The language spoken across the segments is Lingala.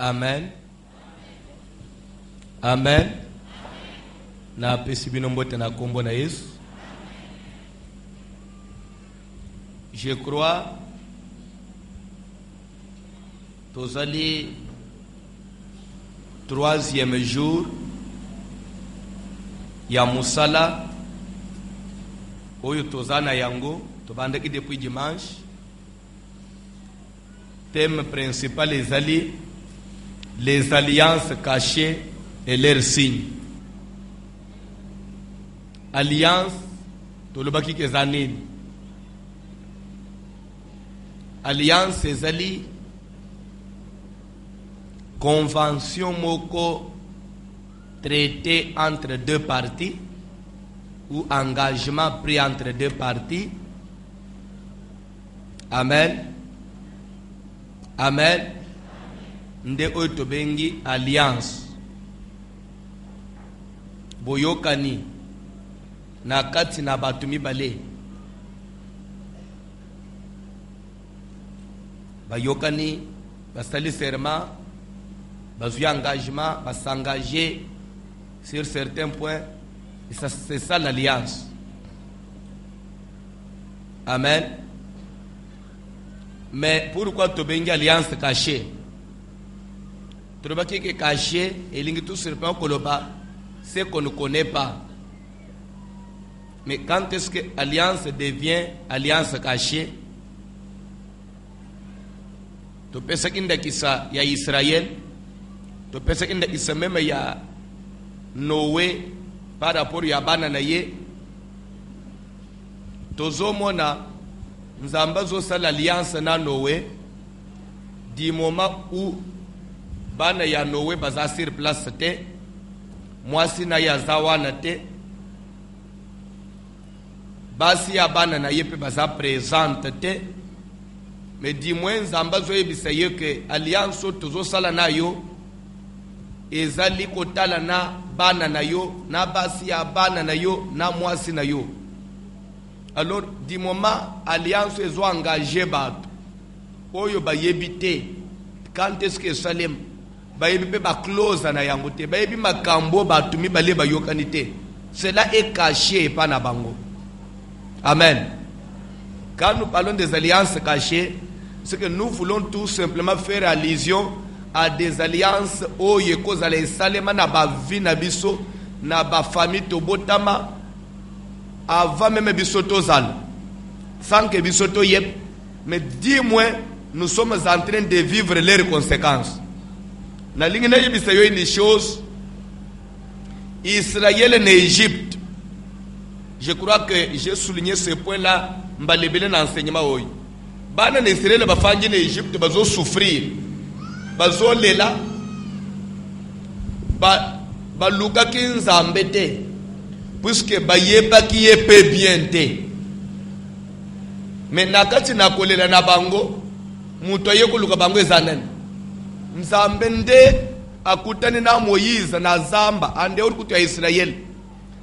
Amen. Amen. Na pesi bino mbote na kombo na Yesu. Je crois tozali troisième jour ya musala oyo tozana yango tobandaki depuis dimanche. Thème principal ezali les alliances cachées et leurs signes. Alliance tolobaki kezanini. Alliance ezali convention moko traité entre deux parties ou engagement pris entre deux parties. Amen. Amen. Nde oyo tobengi alliance. Boyokani na kati na batu mibale. Bayokani basali serment, bazui engagement, s'engager sur certains points. Et ça, c'est ça l'alliance. Amen. Mais pourquoi tobengi alliance cachée? Trobaki que caché et lingi tout simplement koloba, c'est qu'on ne connaît pas. Mais quand est-ce que alliance devient alliance cachée? To pesa kinda kisa ya Israël, to pesa kinda kisa même ya Noé par rapport ya bana na ye. Tozomona nzamba zo sala alliance na Noé du moment où bana ya Noé baza sur place te, mwasi na ya zawana te, basi ya bana na ye pe baza présente te. Mais du moins nzamba zo yebisa ye ke alliance tozo sala na yo ezali kotala na bana na yo, na basi ya bana na yo, na mwasi na yo. Alors du moment alliance ezo engagé bato oyo bayebi te, quand est-ce que Salem bayebi pe ba close na yango te, bayebi makambo bato mibale bayokani te, cela est caché pa na bango. Amen. Quand nous parlons des alliances cachées, c'est que nous voulons tout simplement faire allusion à des alliances oyo kozala esalema na ba vie na biso, na ba famille tobotama avant même biso tozala, sans que biso to yep. Mais dis-moi, nous sommes en train de vivre leurs conséquences. Na lingi na yebisa yo une chose, Israël et Égypte. Je crois que j'ai souligné ce point-là mbalebele na enseignement oyo. Bana na Israël bafanji na Égypte bazo souffrir, bazo lela, ba luka ki nzambe te, puisque bayeba ki yepe bien te. Mais nakati na kolela na bango, muto aye koluka bango ezanani. Nzambe nde akutani na Moïse na zamba ande uri kutu ya Israel.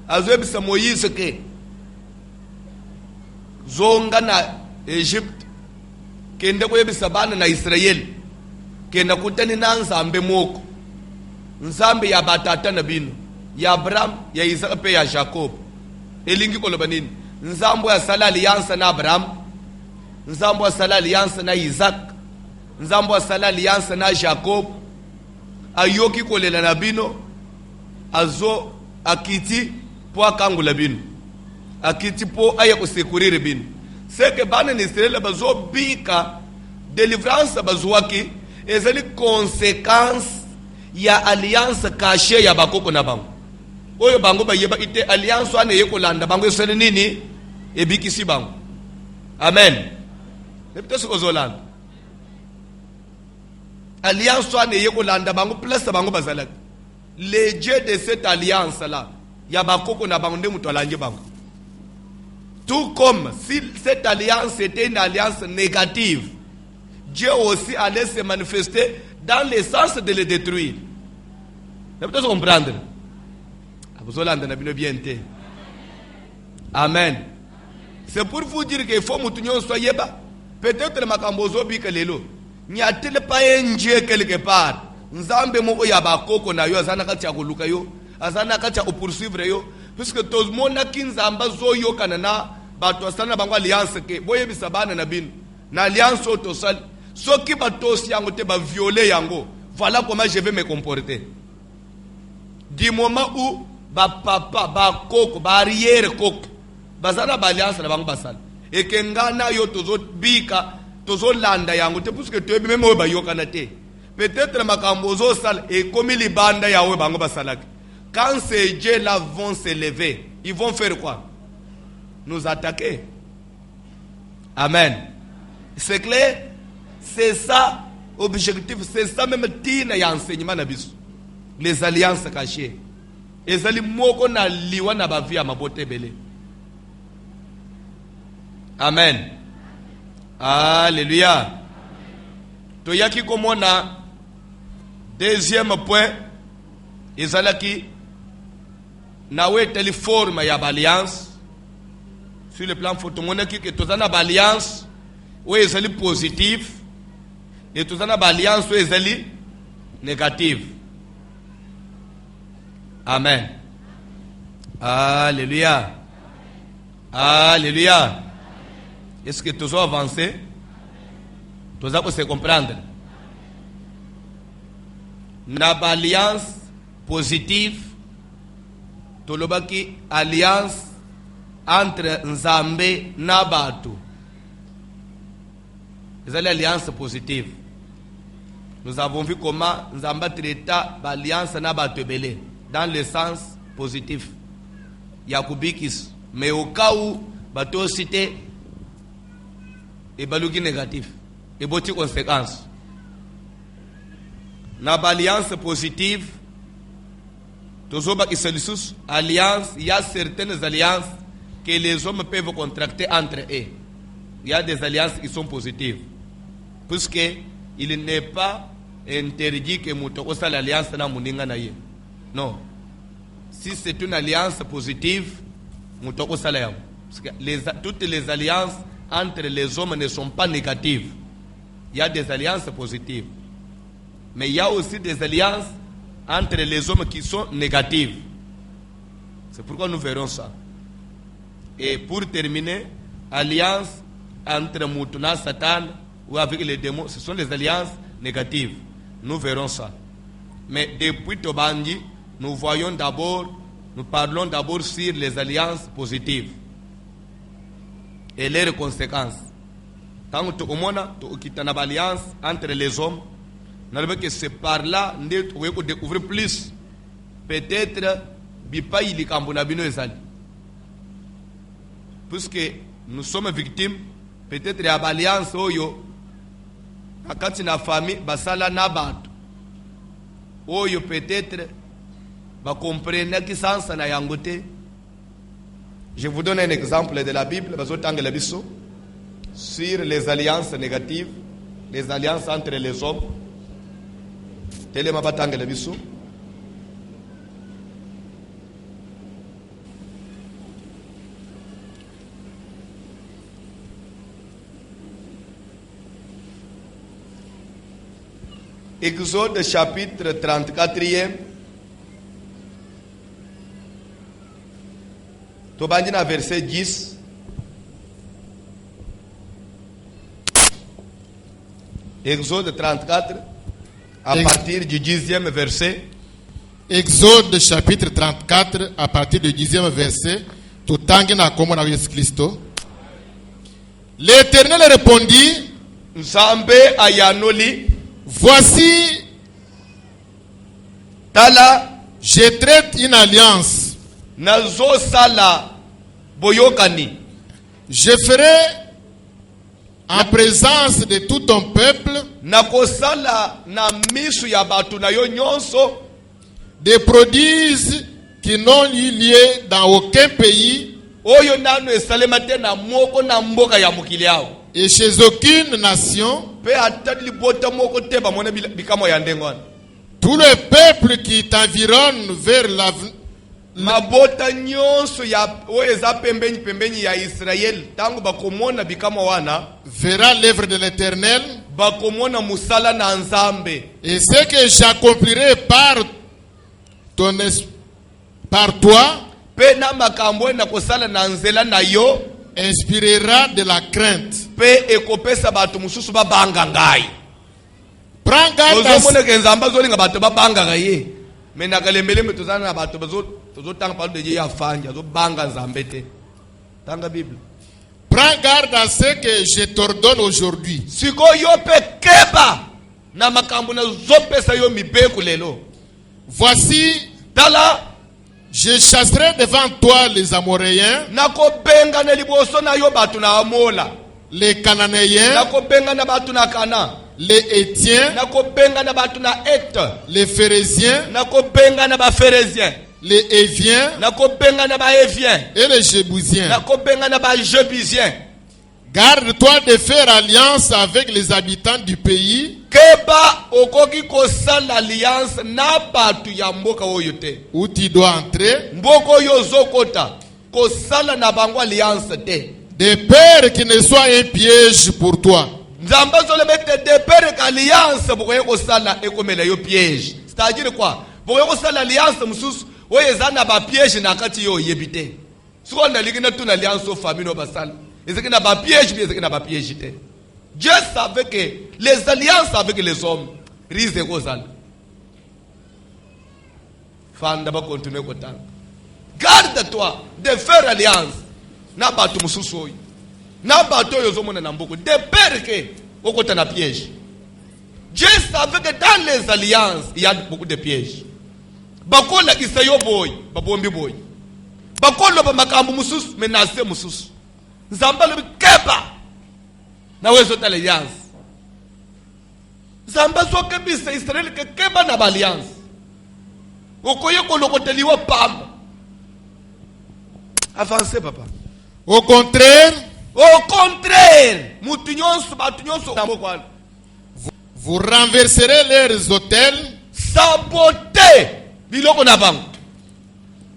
Azwebisa Moïse ke zonga na Egypte kende kuyebisa bana na Israel kenda kutani na nzambe moko, nzambe ya batata na bino, ya Abraham, ya Isaac pe ya Jacob. Elingi koloba nini? Nzambo ya sala alliance na Abraham, nzambo ya sala alliance na Isaac, nzambo ya sala alliance na Jacob. Ayoki kolela na bino, azo akiti po akangula bino, akiti po aya kusekurire bino. C'est que bana na Israel bazo bika délivrance bazuaki ezali conséquence ya alliance cachée ya bakoko na bango. Oyo bango bayeba ite alliance wane yekolanda bango esele nini ebikisi bango. Amen. Nepito sikozolanda. Alliance wane yekolanda bango plus bango bazalaki. Le Dieu de cette alliance là ya bakoko na bango nde muto alanje bango. Tout comme si cette alliance était une alliance négative, Dieu aussi allait se manifester dans le sens de le détruire. Vous pouvez comprendre? Amen. C'est pour vous dire qu'il faut que nous soyons pas. Peut-être que makambozo bi kelelo. N'y a-t-il pas un Dieu quelque part? nzambe moko ya bakoko na yo azana kati ya koluka yo azana kati ya poursuivre yo puisque tozomona ki nzambe azoyokana na bato asala bango alliance ke boyebisa bana na bino na alliance oyo tosali soki batosi yango te baviole yango voilà comment je vais me comporter du moment où bapapa bakoko baarrière koko bazala baalliance na bango basala eke nga na yo tozobika tozolanda yango te puisque toyebi meme oyo bayokana te peut-être makambo ozosala ekomi libanda ya oyo bango basalaki. Quand ces dieux-là vont se lever, ils vont faire quoi? Nous attaquer. Amen. C'est clair? C'est ça objectif, c'est ça même tina ya enseignement na biso. Les alliances cachées. Ezali moko na liwa na bavi ya mabote belé. Amen. Alléluia. Toyaki komona deuxième point ezalaki nawe telle forme ya alliance sur le plan photomonaki que tozana alliance ou ezali positif et tozana alliance ou ezali négative. Amen. Alléluia. Alléluia. Est-ce que tous ont avancé? Tous ont se comprendre. Na alliance positive, tolobaki alliance entre Nzambe na batu. C'est l'alliance positive. Nous avons vu comment Nzamba traita l'alliance na batu belé dans le sens positif. Yakubikis. Mais au cas où bateau cité et balugi négatif et beaucoup conséquences. Na alliance positive, alliance, il y a certaines alliances que les hommes peuvent contracter entre eux. Il y a des alliances qui sont positives. Puisque il n'est pas interdit que Moutoko soit l'alliance na Muninga na ye. Non. Si c'est une alliance positive, Moutoko soit la. Toutes les alliances entre les hommes ne sont pas négatives. Il y a des alliances positives. Mais il y a aussi des alliances entre les hommes qui sont négatives. C'est pourquoi nous verrons ça. Et pour terminer, alliance entre Moutuna, Satan ou avec les démons, ce sont les alliances négatives. Nous verrons ça. Mais depuis Tobandi, nous parlons d'abord sur les alliances positives et leurs conséquences. Tant que tu as une alliance entre les hommes, que c'est par là que vous découvrir plus. Peut-être bipaï li kambuna bino ezali. Puisque nous sommes victimes, peut-être ya alliance oyo akati na famille basala na batu. Oyo peut-être ba comprendre ki sansa na yangote. Je vous donne un exemple de la Bible, bazotangela biso sur les alliances négatives, les alliances entre les hommes. Telema batangela biso. Exode chapitre 34e. Tobandina verset 10. Exode 34 à partir du 10e verset. Exode chapitre 34 à partir du 10e verset. Tutangina comme on a Jésus Christ. L'Éternel répondit, Nzambe ayanoli, voici, tala, je traite une alliance. Nazo sala boyokani. Je ferai en présence de tout ton peuple nakosala na misu ya batu na yo nyonso des prodiges qui n'ont eu lieu dans aucun pays oyo nanu esalema te na moko na mboka ya mokili yao et chez aucune nation. Pe atali bota moko te ba mona bikamo ya ndengwana. Tout le peuple qui t'environne vers l'avenir, mabota nyonso ya oeza pembeni ya Israël tangu bakomona bikamo wana verra l'œuvre de l'Éternel, bakomona musala na nzambe. Et ce que j'accomplirai par toi Pe na makambo na kosala na nzela na yo inspirera de la crainte. pe ekopesa bato mususu babanga ngai. Prends garde à Ozomona ke nzamba zolinga bato babanga ngai. Mena kalembele metozana na bato tanga parole de ya fanja zo banga nzambe te. Tanga Bible. Prends garde à ce que je t'ordonne aujourd'hui. Siko yo pe keba na makambo na zopesa yo mibeku lelo. Voici, Tala je chasserai devant toi les Amoréens, nako benga na liboso na yo bato na amola. les Cananéens, Nako benga na bato na Kana. les Étiens, Nako benga na bato na Et. les Phérésiens, Nako benga na ba Phérésiens. les Éviens Nako benga na ba Éviens. et les Jébusiens. Nako benga na ba Jébusiens. Garde-toi de faire alliance avec les habitants du pays Keba okoki kosala alliance na batu ya mboka oyo te. où tu dois entrer, Mboka oyo zokota kosala na bango alliance te. de peur qu'il ne soit un piège pour toi. Nzamba zolebete de pere ka alliance bokoye kosala ekomela yo piège. C'est-à-dire quoi? Bokoye kosala alliance mususu oyo ezana ba piège na kati yo yebite. Siko ndaliki na tuna alliance o famille no basala. Ezeki na ba piège bi ezeki na ba piège te. Dieu savait que les alliances avec les hommes risquent kozala. Fanda ba continuer kotanga. Garde-toi de faire alliance na batu mususu oyo. Na bato oyo zomona na mboko de peur que okota na piège. Dieu savait que dans les alliances il y a beaucoup de pièges. Bakola kisayo boy, babombi boy. Bakola ba makambo mususu menace mususu. Nzamba le keba na wezo ta alliance. Nzamba so kebisa Israel ke keba na alliance. Okoye ko lokoteliwa pamba. Avancez papa. Au contraire, mutu nyonso batu nyonso na mboko wana. vous renverserez leurs autels, Saboter biloko na bango.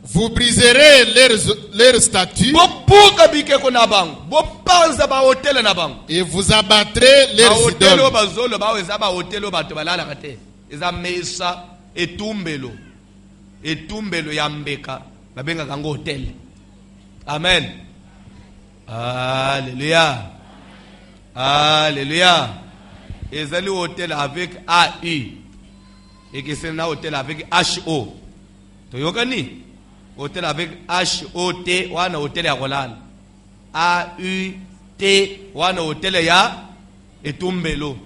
vous briserez leurs statues Bopuka bikeko na bango. Bopanza ba hotel na bango. et vous abattrez Ba leurs hotel o idoles. bazolo ba eza ba hotel o bato balala kate. Eza mesa etumbelo. Etumbelo ya mbeka. Babenga kango hotel. Amen. Alléluia. Alléluia. Ezali hôtel avec AU. Et que c'est un hôtel avec HO. Toyokani? Hôtel avec HOT. Wana hôtel ya kolala. AUT. Wana hôtel ya etumbelo.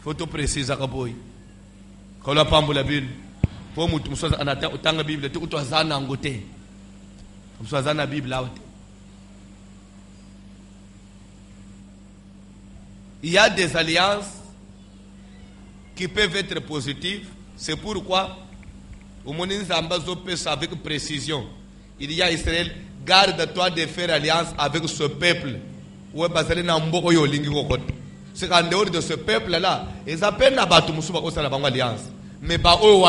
Faut préciser kaboy. Kola pambula Bible. Pour mutu msoza anata utanga Bible. Tu utwazana ngote. Mswazana Bible out. Il y a des alliances qui peuvent être positives. C'est pourquoi au moment où avec précision, il y a Israël, garde-toi de faire alliance avec ce peuple. C'est qu'en dehors de ce peuple-là, ils appellent à battre alliance. Mais pas au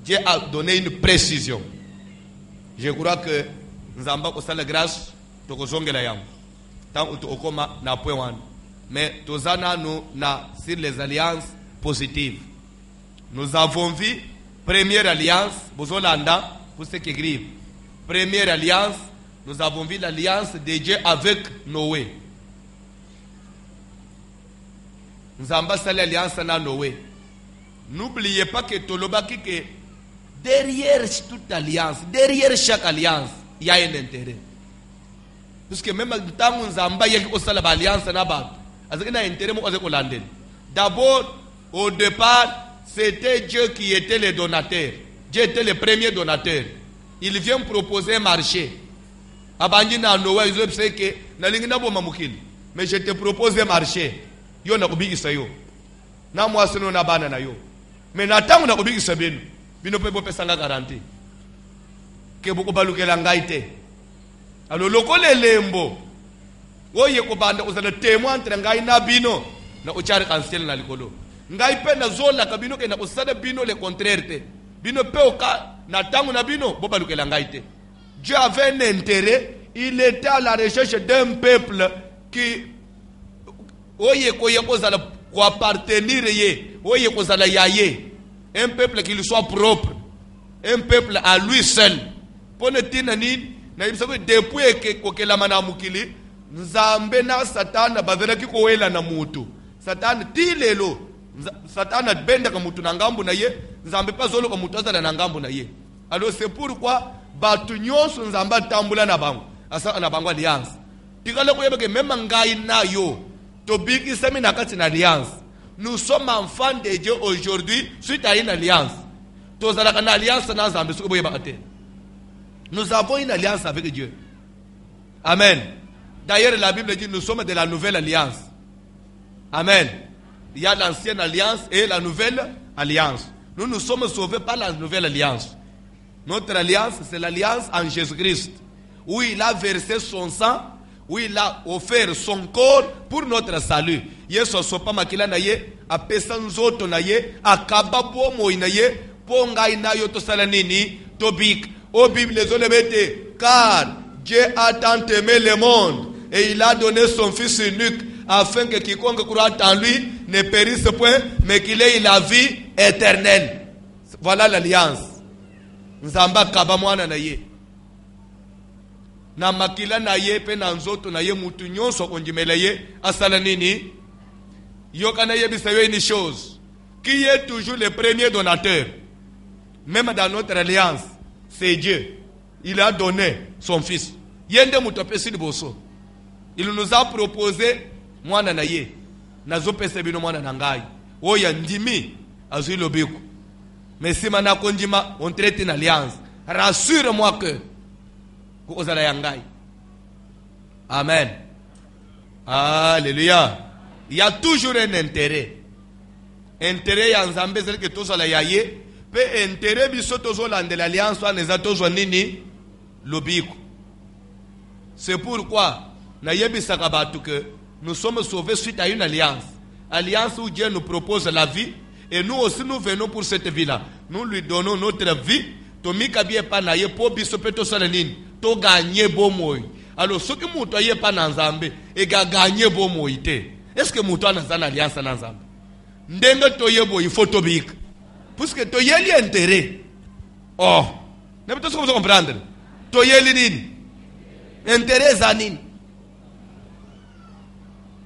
Dieu a donné une précision. Je crois que nous avons la grâce de la yam. Tant que nous na point. Mais nous avons sur les alliances positives. Nous avons vu première alliance, Bozolanda, pour ce qui est grave. Première alliance, nous avons vu l'alliance de Dieu avec Noé. Nous avons vu l'alliance avec Noé. N'oubliez pas que Tolobaki, que derrière toute alliance, derrière chaque alliance, il y a un intérêt. Parce que même quand nous avons une alliance, d'abord, au départ, c'était Dieu qui était le donateur. Dieu était le premier donateur. Il vient proposer un marché. Mais je te propose un marché. Yo na kubigisa yo. Na mwasino na bana na yo. Mais natangu na kubigisa bino. Bino pe bo pesa nga garantie. Ke boko balukela ngai te. Alors lokole lembo. Oye ko banda uzana témoin entre ngai na bino na uchari cancel na likolo. Ngai pe na zola ka bino ke na usada bino le contraire te. Bino pe oka na tangu na bino bo balukela ngai te. Dieu avait un intérêt, il était à la recherche d'un peuple qui oye koye kozala ko appartenir ye, oye kozala yaye. Un peuple qui lui soit propre, un peuple à lui seul. Pone tina nini na ibisako depuis ke kokela mana mukili nzambe na satana bazela ki koela na mutu. Satana tilelo satana benda ka mutu na ngambu na ye, nzambe pa zolo ka mutu azala na ngambu na ye. Alors c'est pourquoi batu nyonso nzamba tambula na bango. Asa na bango alliance. Tikale ko yebeke même ngai na yo. Tobiki semi na kati na alliance. Nous sommes enfants de Dieu aujourd'hui suite à une alliance. Tozala kana alliance na nzambe suko boyeba ate. Nous avons une alliance avec Dieu. Amen. D'ailleurs, la Bible dit nous sommes de la nouvelle alliance. Amen. Il y a l'ancienne alliance et la nouvelle alliance. Nous nous sommes sauvés par la nouvelle alliance. Notre alliance, c'est l'alliance en Jésus-Christ. Où il a versé son sang, où il a offert son corps pour notre salut. Yesu sopa makila na ye, apesa nzoto na ye, akababo mo na ye, ponga ina yo to sala nini, tobik. Au Bible les olebete, car Dieu a tant aimé le monde et il a donné son fils unique afin que quiconque croit en lui ne périsse point mais qu'il ait la vie éternelle. Voilà l'alliance. Nzamba kaba mwana na ye. Na makila na ye pe na nzoto na ye mutu nyonso konjimela ye asala nini? Yoka na ye bisayo une chose. Qui est toujours le premier donateur? Même dans notre alliance. C'est Dieu. Il a donné son fils. Yende mutopesi liboso. Il nous a proposé mwana na ye. Nazo pese bino mwana na ngai. Oya ndimi azui lobiku. Mais si mana konjima on traite une alliance. Rassure-moi que kozala ya ngai. Amen. Alléluia. Il y a toujours un intérêt. Intérêt ya nzambe zeli ke tozala ya ye. Pe intérêt biso tozolande l'alliance wa neza tozwa nini lobiko. C'est pourquoi na yebisaka batu que nous sommes sauvés suite à une alliance. Alliance où Dieu nous propose la vie et nous aussi nous venons pour cette vie-là. Nous lui donnons notre vie. Tomika bie pa na ye po biso pe to sala nini to gagner bomoy. Alors ce que muto ye pa na nzambe e ga gagner bomoy te. Est-ce que muto ana zana alliance na nzambe? Ndenge to yebo il faut tobika. Puisque tu y as l'intérêt. Oh, ne peut-être que vous comprendre. Tu y as l'intérêt. Intérêt zanin.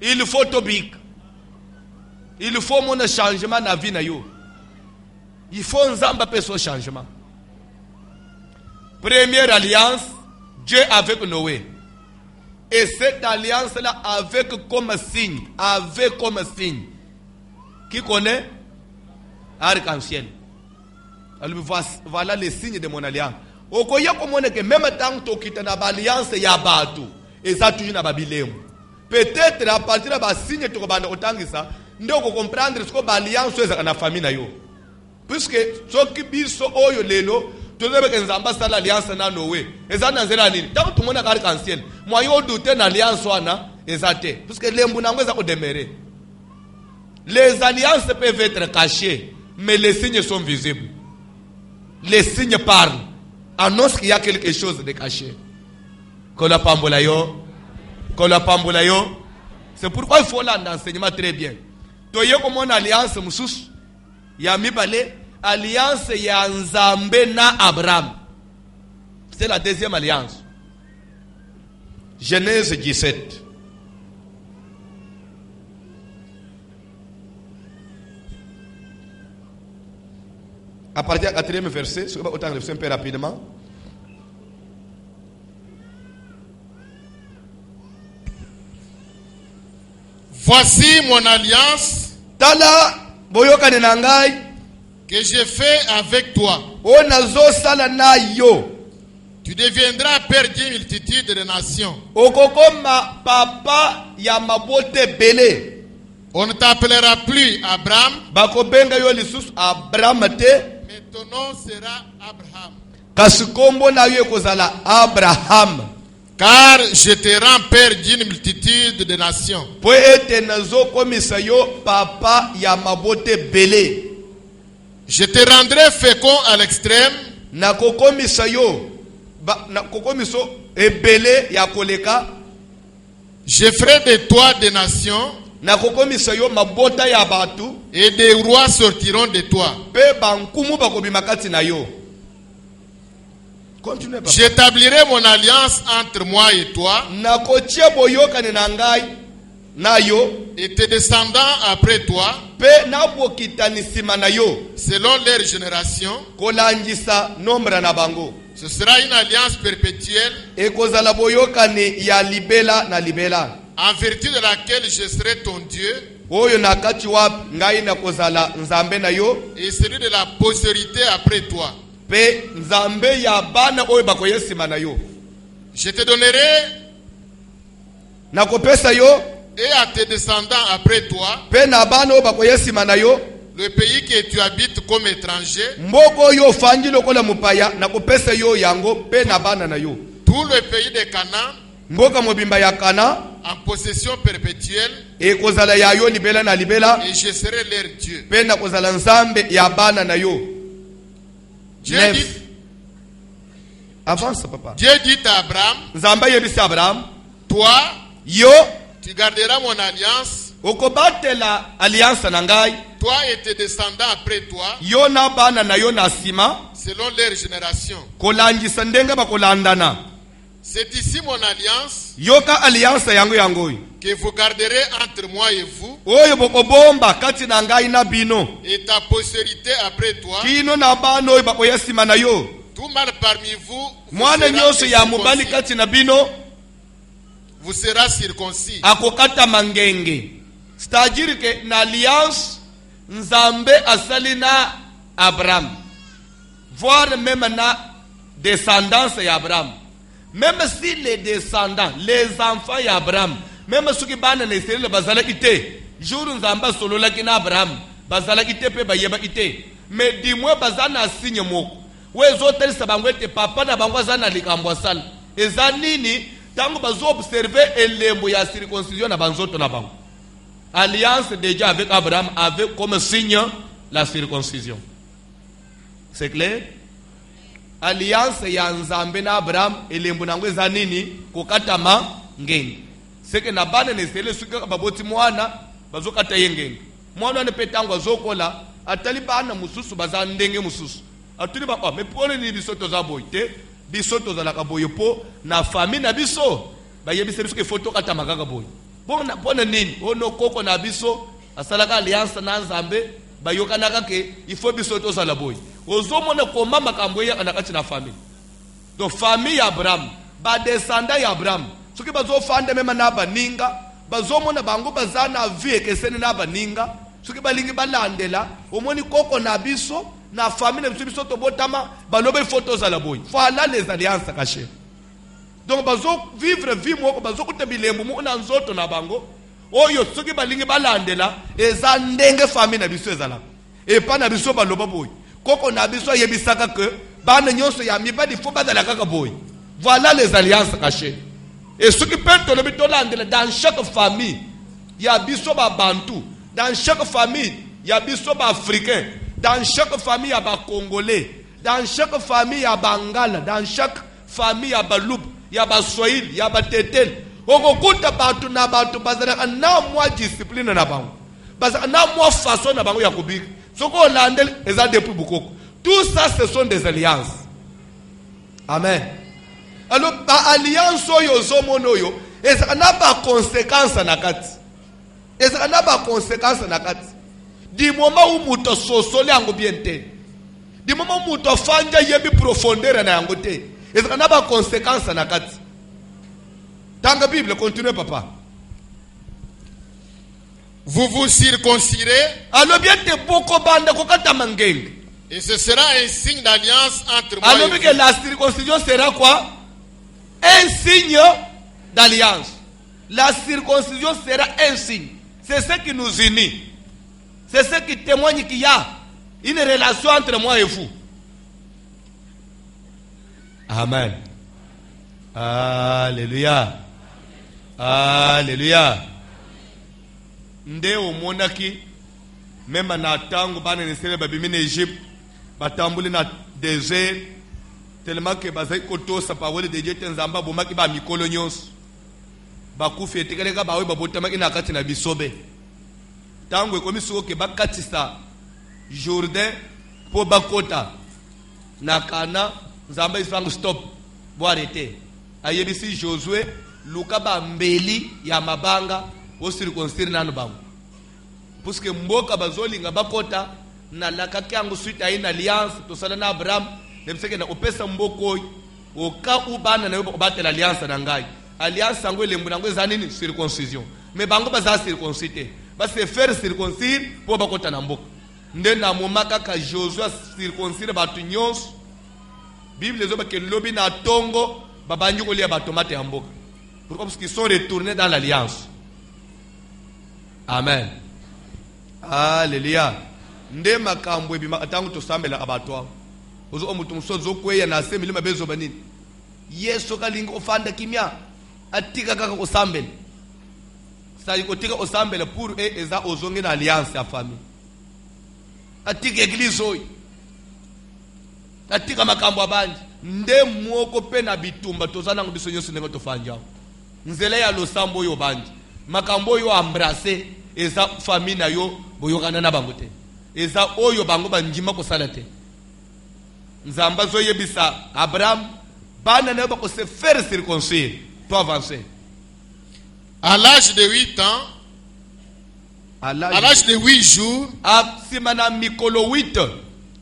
Il faut tobic. Il faut mon changement dans la vie na yo. Il faut un zamba pe son changement. Première alliance, Dieu avec Noé. Et cette alliance-là avec comme signe, qui connaît? Arc-en-ciel. Voilà les signes de mon alliance. Okoya komone que même tant que tu as alliance ya batu, et ça toujours na babilemu. Peut-être à partir de ba signe to bana otangisa, ndo ko comprendre ce que alliance eza na famille na yo. Puisque ce qui biso oyo lelo, to lebe ke nzamba sala alliance na Noé. Eza na zela nini? Tant tout monde arc-en-ciel. Moi yo douter na alliance wana ezate. Puisque lembu nango eza ko demeurer. Les alliances peuvent être cachées. Mais les signes sont visibles. Les signes parlent. Annonce qu'il y a quelque chose de caché. C'est pourquoi il faut l'enseignement très bien. Toye comme une alliance moussous. Yami balé. Alliance ya Nzambe na Abraham. C'est la deuxième alliance. Genèse 17. À partir du 4e verset, autant de un peu rapidement. Voici mon alliance Tala boyoka nenangai que j'ai fait avec toi. Onazo sala na yo. Tu deviendras père d'une multitude de nations. Okokoma papa ya mabote bele. On ne t'appellera plus Abraham. Bakobenga yo lisusu Abraham te. Mais ton nom sera Abraham. Kasikombo na yo kozala Abraham. Car je te rends père d'une multitude de nations. Po ete nazo komisa yo papa ya mabote bele. Je te rendrai fécond à l'extrême. Na kokomisa yo na kokomiso ebele ya koleka. Je ferai de toi des nations. na kokomisa yo mabota ya batu et des rois sortiront de toi. pe bankumu bakobima kati na yo. Continue papa. J'établirai mon alliance entre moi et toi Na kotie boyokani na ngai na yo et tes descendants après toi pe na bokitani sima na yo selon leur génération. kolandisa nombre na bango. Ce sera une alliance perpétuelle Ekozala boyokani ya libela na libela, en vertu de laquelle je serai ton Dieu oyo na kati wapi ngai na kozala nzambe na yo et celui de la postérité après toi. pe nzambe ya bana oyo bakoye sima na yo. Je te donnerai Na kopesa yo et à tes descendants après toi pe na bana oyo bakoye sima na yo le pays que tu habites comme étranger, mboka oyo ofandi lokola mopaya, na kopesa yo yango pe na bana na yo. tout le pays de Canaan Mboka mobimba ya Kana en possession perpétuelle, ekozala ya yo libela na libela, et je serai leur Dieu. pe na kozala nzambe ya bana na yo. Dieu Neuf. dit, Avance papa. Dieu dit à Abraham, Nzambe yebisi Abraham, toi, yo tu garderas mon alliance, okobatela alliance na ngai, toi et tes descendants après toi, yo na bana na yo na sima, selon leur génération. kolandisa ndenge bakolandana. C'est ici mon alliance Yoka alliance yango yango que vous garderez entre moi et vous, oyo bokobomba kati na ngai na bino et ta postérité après toi. kino na bana oyo bakoya sima na yo. Tout mâle parmi vous, Mwana nyonso ya mobali kati na bino vous sera circoncis. akokata mangenge. C'est-à-dire que na alliance nzambe asali na Abraham, voire même na descendance ya Abraham. Même si les descendants, les enfants d'Abraham, même ceux qui banent les séries, bazala ité, jour nzamba solo la kina Abraham, bazala ité pe bayeba ité. Mais dis-moi bazana signe moko. Ouais zotel sabangwete papa na bangwa zana likambwa sala. Ezanini tango bazo observer elembo ya circoncision na banzoto na bango. Alliance déjà avec Abraham avait comme signe la circoncision. C'est clair? Alliance ya nzambe na Abraham elembo nango eza nini kokata mangenge. Seke na bana nesele suka baboti mwana bazokata yengenge. Mwana ne petango azokola atali bana mususu baza ndenge mususu. Atuli ba me pole ni bisoto za boyte bisoto za la kaboyo po na famille na biso bayebise biso ke foto kata makaka boy. Bona nini ono koko na biso asalaka alliance na nzambe bayokanaka ke ifo bisoto za la boy. Ozomona koma makambo ya anakati na famille. Donc famille ya Abraham, ba descendant ya Abraham. Soki bazo fande mema na baninga, bazomona bango bazana vie kesene na baninga. Soki balingi balandela, omoni koko na biso na famille na biso to botama balobe photos à la boy. Voilà les alliances cachées. Donc bazo vivre vie moko bazo kutebilembu mo na nzoto na bango. Oyo soki balingi balandela eza ndenge famille na biso ezala. Et pas na biso baloba boy. Koko na biso yebisaka que bana nyonso ya mibadi fo badala kaka boy. Voilà les alliances cachées. Et ce qui peut te le bitolandela dans chaque famille, il y a biso ba bantu, dans chaque famille, il y a biso ba africain, dans chaque famille il y a ba congolais, dans chaque famille il y a bangala, dans chaque famille il y a ba loup, il y a ba swahili, il y a ba tetel. Okokuta batu na batu bazala na moi discipline na bango. Bazala na moi façon na bango ya kubika. Tout ça, ce sont des alliances. Amen. Alors, l'alliance, il n'y a pas de conséquences na kati. Il n'y a pas de conséquences na kati. Du moment où tu sosoli en bien te, du moment où tu fanja yebi profondeur na yangote, il n'y a pas de conséquences na kati. Dans la Bible, continue papa. Vous vous circoncirez, et ce sera un signe d'alliance entre moi et vous. La circoncision sera quoi? Un signe d'alliance. La circoncision sera un signe. C'est ce qui nous unit. C'est ce qui témoigne qu'il y a une relation entre moi et vous. Amen. Alléluia. Alléluia. Nde omonaki même na tango bana nesele babimina Egypte batambuli na désert tellement que bazai kotosa parole de Dieu tenzamba bomaki ba mikolo nyonso bakufi etekeleka bawe babotamaki na kati na bisobe tango ekomi soki bakatisa Jourdain po bakota na Kana nzambe isango stop bo arrêter ayebisi Josué luka bambeli ya mabanga o circoncire nanu bango puisque mboka bazolinga bakota na lakaki yango suite aina alliance tosala na Abraham nebiseke na opesa mboko oka ubana na yo batela alliance na ngai alliance yango elembu nango eza nini circoncision mais bango baza circoncité ba se faire circoncire po bakota na mboka nde na momaka ka Josué circoncire batu nyonso Bible ezoba ke lobi na tongo babangi kolia batomate ya mboka pourquoi parce qu'ils sont retournés dans l'alliance. Amen. Alléluia. Nde makambo ebi matangu tosambela abatwa ozo omutu musozo kweya na asemi lima bezo banini Yesu kalinga ofanda kimya atika kaka osambela sa ikotika osambela pour eza ozonge na alliance ya famille atika église oyi atika makambo abandi nde mwoko pe na bitumba tozana ngo biso nyonso ndenge tofanja nzela ya losambo yo bandi makambo yo embrasser eza famille na yo boyokana na bango te eza oyo bango banjima kosala te nzamba zo yebisa Abraham bana na bako se faire circoncire to avancer à l'âge de 8 ans à l'âge de 8 jours simana mikolo 8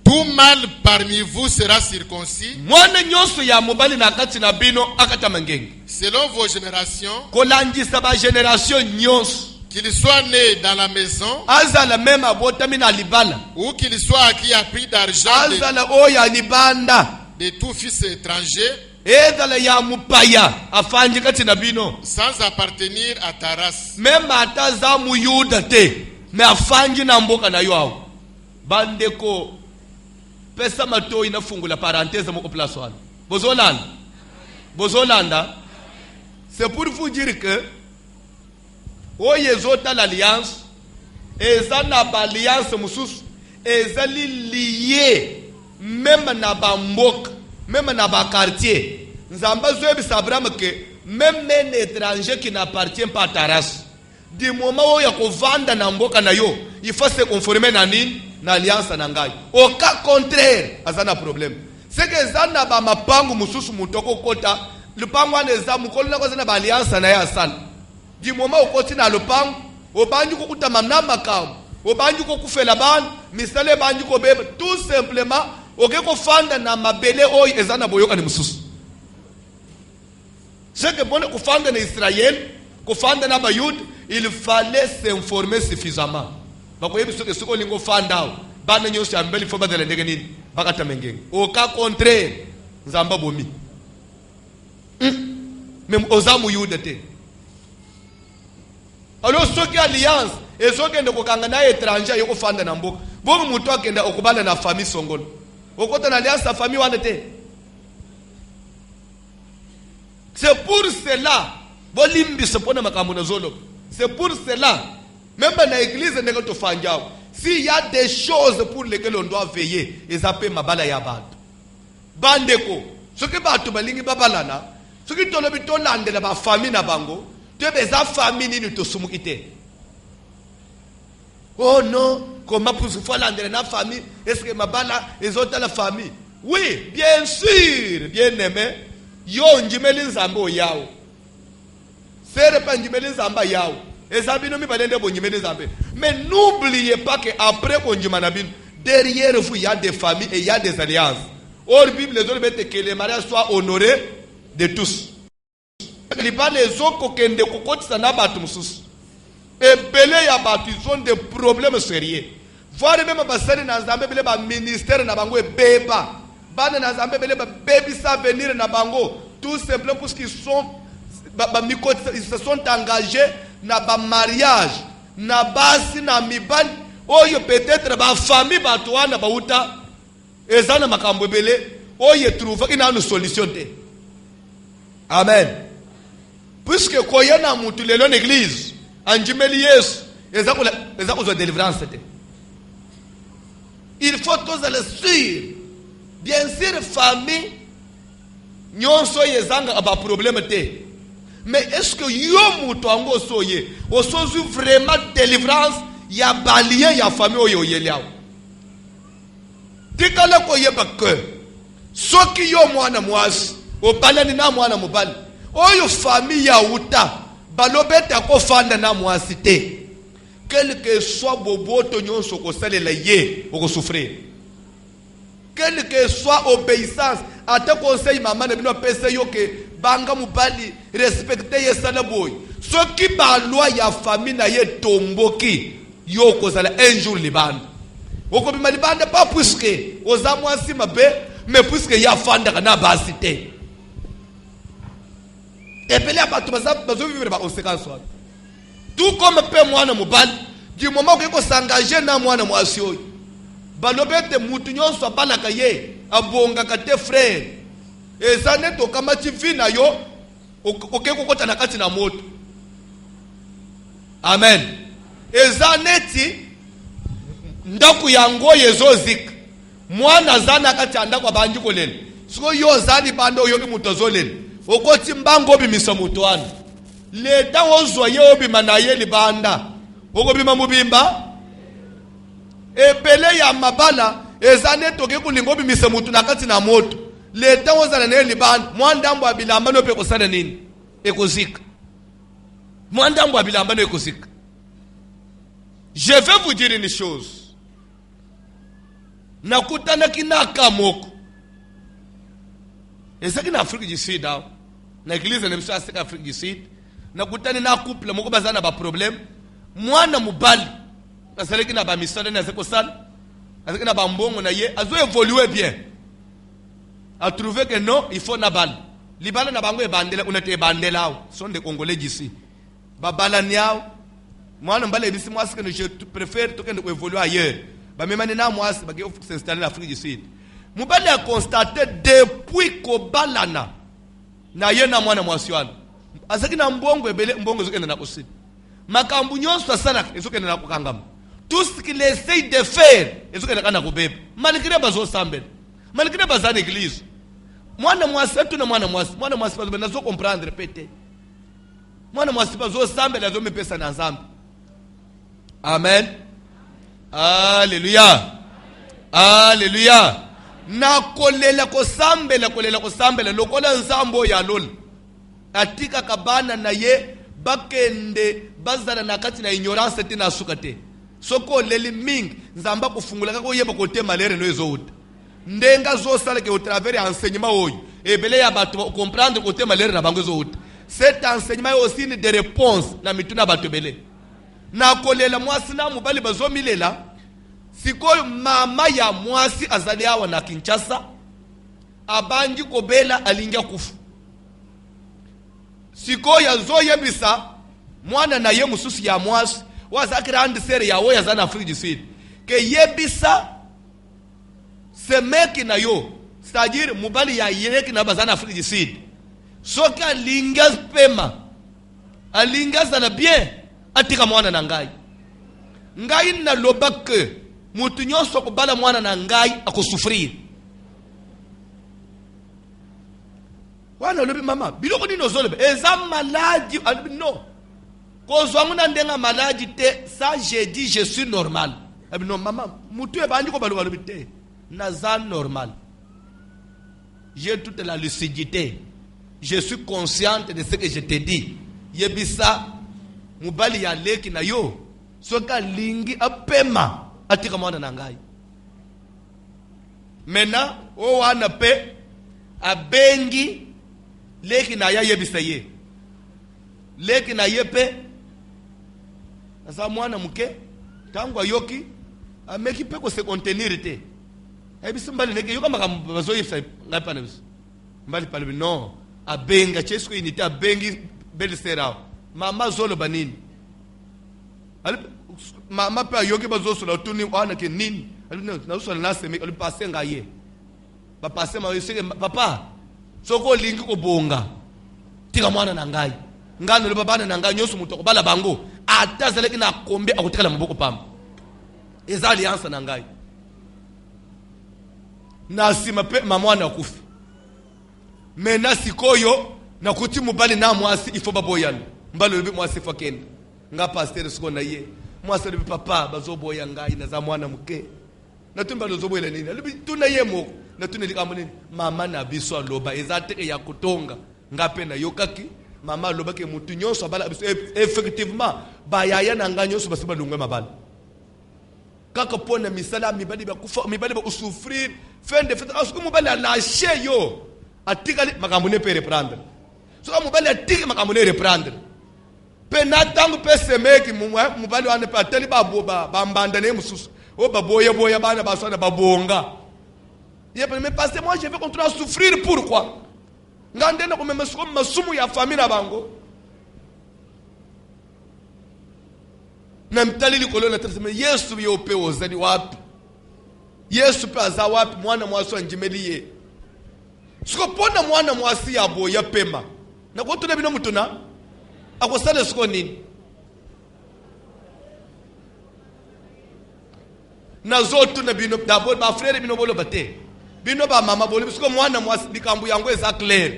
tout mâle parmi vous sera circoncis mwana nyonso ya mobali na kati na bino akata mangenge selon vos générations kolandisa ba génération nyonso qu'il soit né dans la maison azala même abotami na libala ou qu'il soit qui a pris d'argent azala oya libanda de tout fils étranger ezala ya mupaya afanji kati na bino sans appartenir à ta race même ataza muyuda te mais afanji na mboka na yo awo bandeko pesa mato inafungula parenthèse mo place wana bozolanda c'est pour vous dire que oyezota l'alliance eza na alliance mususu ezali lié même na bamboka même na ba quartier nzamba zoyebisa Abraham que même un étranger qui n'appartient pas à ta race du moment où ya kovanda na mboka na yo il faut se conformer na nini na alliance na ngai au cas contraire azana problème c'est que zana ba mapangu mususu mutoko kota lupangu ane za mukolo na kozana ba alliance na ya sana du moment où koti na lupangu obanji ko kutama na makamu obanji ko kufela ban misale banji ko beba tout simplement oke ko fanda na mabele oyi ezana boyoka ni mususu c'est que bonne ko fanda na Israël ko fanda na bayud il fallait s'informer suffisamment bakoyebi soke soko lingo fanda bana nyonso ya mbeli fo badala ndenge nini bakata mengenge au cas contraire nzamba bomi même ozamu yuda te alors soki alliance ezokende kokanga na étranger yoko fanda na mboka bongo mutu akenda okubala na famille songolo okota na alliance ya famille wana te c'est pour cela bolimbisa pona makambo na zolo c'est pour cela même dans l'église ndenge to fanjao s'il y a des choses pour lesquelles on doit veiller ezape mabala ya batu bandeko soki batu balingi babalana soki tolobi tolandela ba famille na bango tebeza famille nini tosumuki te oh non comment pour faut landela na famille est-ce que mabala ezota la famille oui bien sûr bien aimé yo njimeli nzambo yao sere pa njimeli nzamba yao ezabino mi balende bo njimeli nzambe mais n'oubliez pas que après konjima na bino derrière vous il y a des familles et il y a des alliances. Or Bible les autres veut que les mariages soient honorés de tous. Les pas les autres qui ne kokotisa na batu mususu ebele ya batu ils ont des problèmes sérieux. Voir même basari na nzambe bele ba ministère na bango ebeba bana na nzambe bele ba baby ça venir na bango tout simplement parce qu'ils sont ils se sont engagés na ba mariage na basi na mibali oyo peut-être ba famille batu wana bauta ezana makambo ebele oyo trouve ina une solution te. Amen. Puisque koyana mutu lelo l'église anjimeli Yesu eza ko délivrance te. Il faut tous aller sûr. Bien sûr famille nyonso yezanga aba problème te. Mais est-ce que yo mutu ango soye osozu vraiment délivrance ya balien ya famille oyo yeliao. Tikala ko yeba ke soki yo mwana mwasi obalani na mwana mobali oyo famille ya uta balobeta ko fanda na mwasi te. Quel que soit boboto nyonso ko salela ye oko souffrir. Quelle que soit obéissance, à te conseil maman ne bino pese yo ke banga mubali respecter ye sala boy. Ce qui ba loi ya famille na ye tomboki yo ko sala un jour libanda. Oko bima libanda pas puisque oza mwasi mabe mais puisque ya fanda kana basité. Et pele abatu bazo vivre ba conséquence. Tout comme pe mwana mubali du moment que ko s'engager na mwana mwasi oyo. Balobete mutu nyonso abalaka ye abongaka te frère eza neto kama tivina yo okeko kota na kati na moto. Amen. Eza neti ndaku yango yezozika mwana zana kati andako abanji kolele siko yo zali bando yo ki mutu azolele okoti mbango bimisa mutu wana leta ozwa ye obima na ye libanda okobima mubimba ebele ya mabala ezane toke kulingo bimise mutu na kati na moto leta ozana ne libanda mwandambo abilamba no pe kosana nini ekozika mwandambo abilamba no ekozika. Je vais vous dire une chose. Nakutana kinaka moko ezaki na Afrique du Sud aho na église na misa Afrique Afrique du Sud nakutani na couple moko bazana ba problème mwana mubali asaleki na ba misale na zeko sala azeki na ba mbongo na ye azo évoluer bien a trouvé que non il faut na bal libala na bango e bandela unete bandela aho sont des Congolais d'ici ba balani aho mwana mbale bisi mwasi que je préfère to kende évoluer ailleurs ba memani na mwasi ba ke s'installer en Afrique du Sud mubali a constaté depuis ko balana na ye na mwana mwasi wana azeki na mbongo ebele mbongo zokenda na kusini makambu nyonso asala ezokenda na kukangama. Tout ce qu'il essaye de faire, malgré bazo sambel, malgré bazan église. Mwana mwasi tu na mwana mwasi bazo benazo comprendre pété. Mwana mwasi bazo sambel azo mepesa na nzambe. Amen. Alléluia. Alléluia. Na kolela ko sambela lokola nzambo ya lol. Atika kabana na ye bakende bazana na kati na ignorance tina sukate. Soko leli ming nzamba kufungula kako yeba kote malere no ezouta ndenga zo sala ke au travers enseignement oyo ebele ya batu comprendre kote malere na bango ezouta. Cet enseignement est aussi une des réponses na mituna batu bele na kolela mwasi na mubali bazo milela sikoyo mama ya mwasi azali awa na Kinshasa abangi kobela alinga kufu sikoyo azo yebisa mwana na ye mususu ya mwasi waza grande sere ya oya za na Afrique du Sud ke yebisa se meki na yo c'est-à-dire mubali ya yeki na bazana Afrique du Sud soka lingas pema alingas na bien atika mwana na ngai na lobake mutu nyonso ko bala mwana na ngai akosufrir wana lobi mama biloko nino zolebe eza maladi no. Kozwanguna ndenga maladi te ça j'ai dit je suis normal. Non maman mutu e bandi ko baluka lobite naza normal. J'ai toute la lucidité. Je suis consciente de ce que je te dis. Yebisa mubali ya leki na yo soka lingi apema atika mwana na ngai. Mena o wana pe abengi leki na ya yebisa ye. Leki na yepe asa mwana muke tangu ayoki ameki peko se contenir te ebisi mbali neke yoka makambo bazo yipsa ngapa na biso mbali pale non abenga chesko inite abengi beli sera mama zolo banini mama pa ayoki bazo solo tuni wana ke nini na uso na seme ali passer ngaye ba passer ma yoseke papa soko lingi ko bonga tika mwana na ngai ngano le babana na ngai nyoso muto ko bala bango atazaleki na kombe akutikala maboko pamba eza alliance na ngai na sima pe mamwana akufi mena sikoyo na kuti mubali na mwasi ifo baboyana mbalo lebi mwasi fakenda nga pasteur siko na ye mwasi alobi papa bazoboya ngai naza mwana muke natuni bazoboyela nini alobi tuna ye moko natuni likambo nini mama na biso aloba eza teke ya kotonga nga mpe nayokaki mama alobaki mutu nyonso abala biso effectivement bayaya na ngai nyonso basi balongwe mabala kaka pona misala mibali bakufa mibali bakusufrir fin de fait asuku mobali alashe yo atikali makambo ne peut reprendre so mobali atiki makambo ne reprendre pe na tangu pe semeki mobali wane pe ateli ba mbanda ne mususu o boya bana baswana babonga ye mais parce que moi je vais continuer à souffrir pourquoi ngandena ko memesiko masumu ya famille na bango na mtalili kolona tasema Yesu yope ozali wapi Yesu pe aza wapi mwana mwaso njimeliye siko pona mwana mwasi ya boya pema na ko tuna bino mutuna akosala siko nini na zotu na bino d'abord ba frère bino bolo bate bino ba mama bolo siko mwana mwasi likambu yango eza clair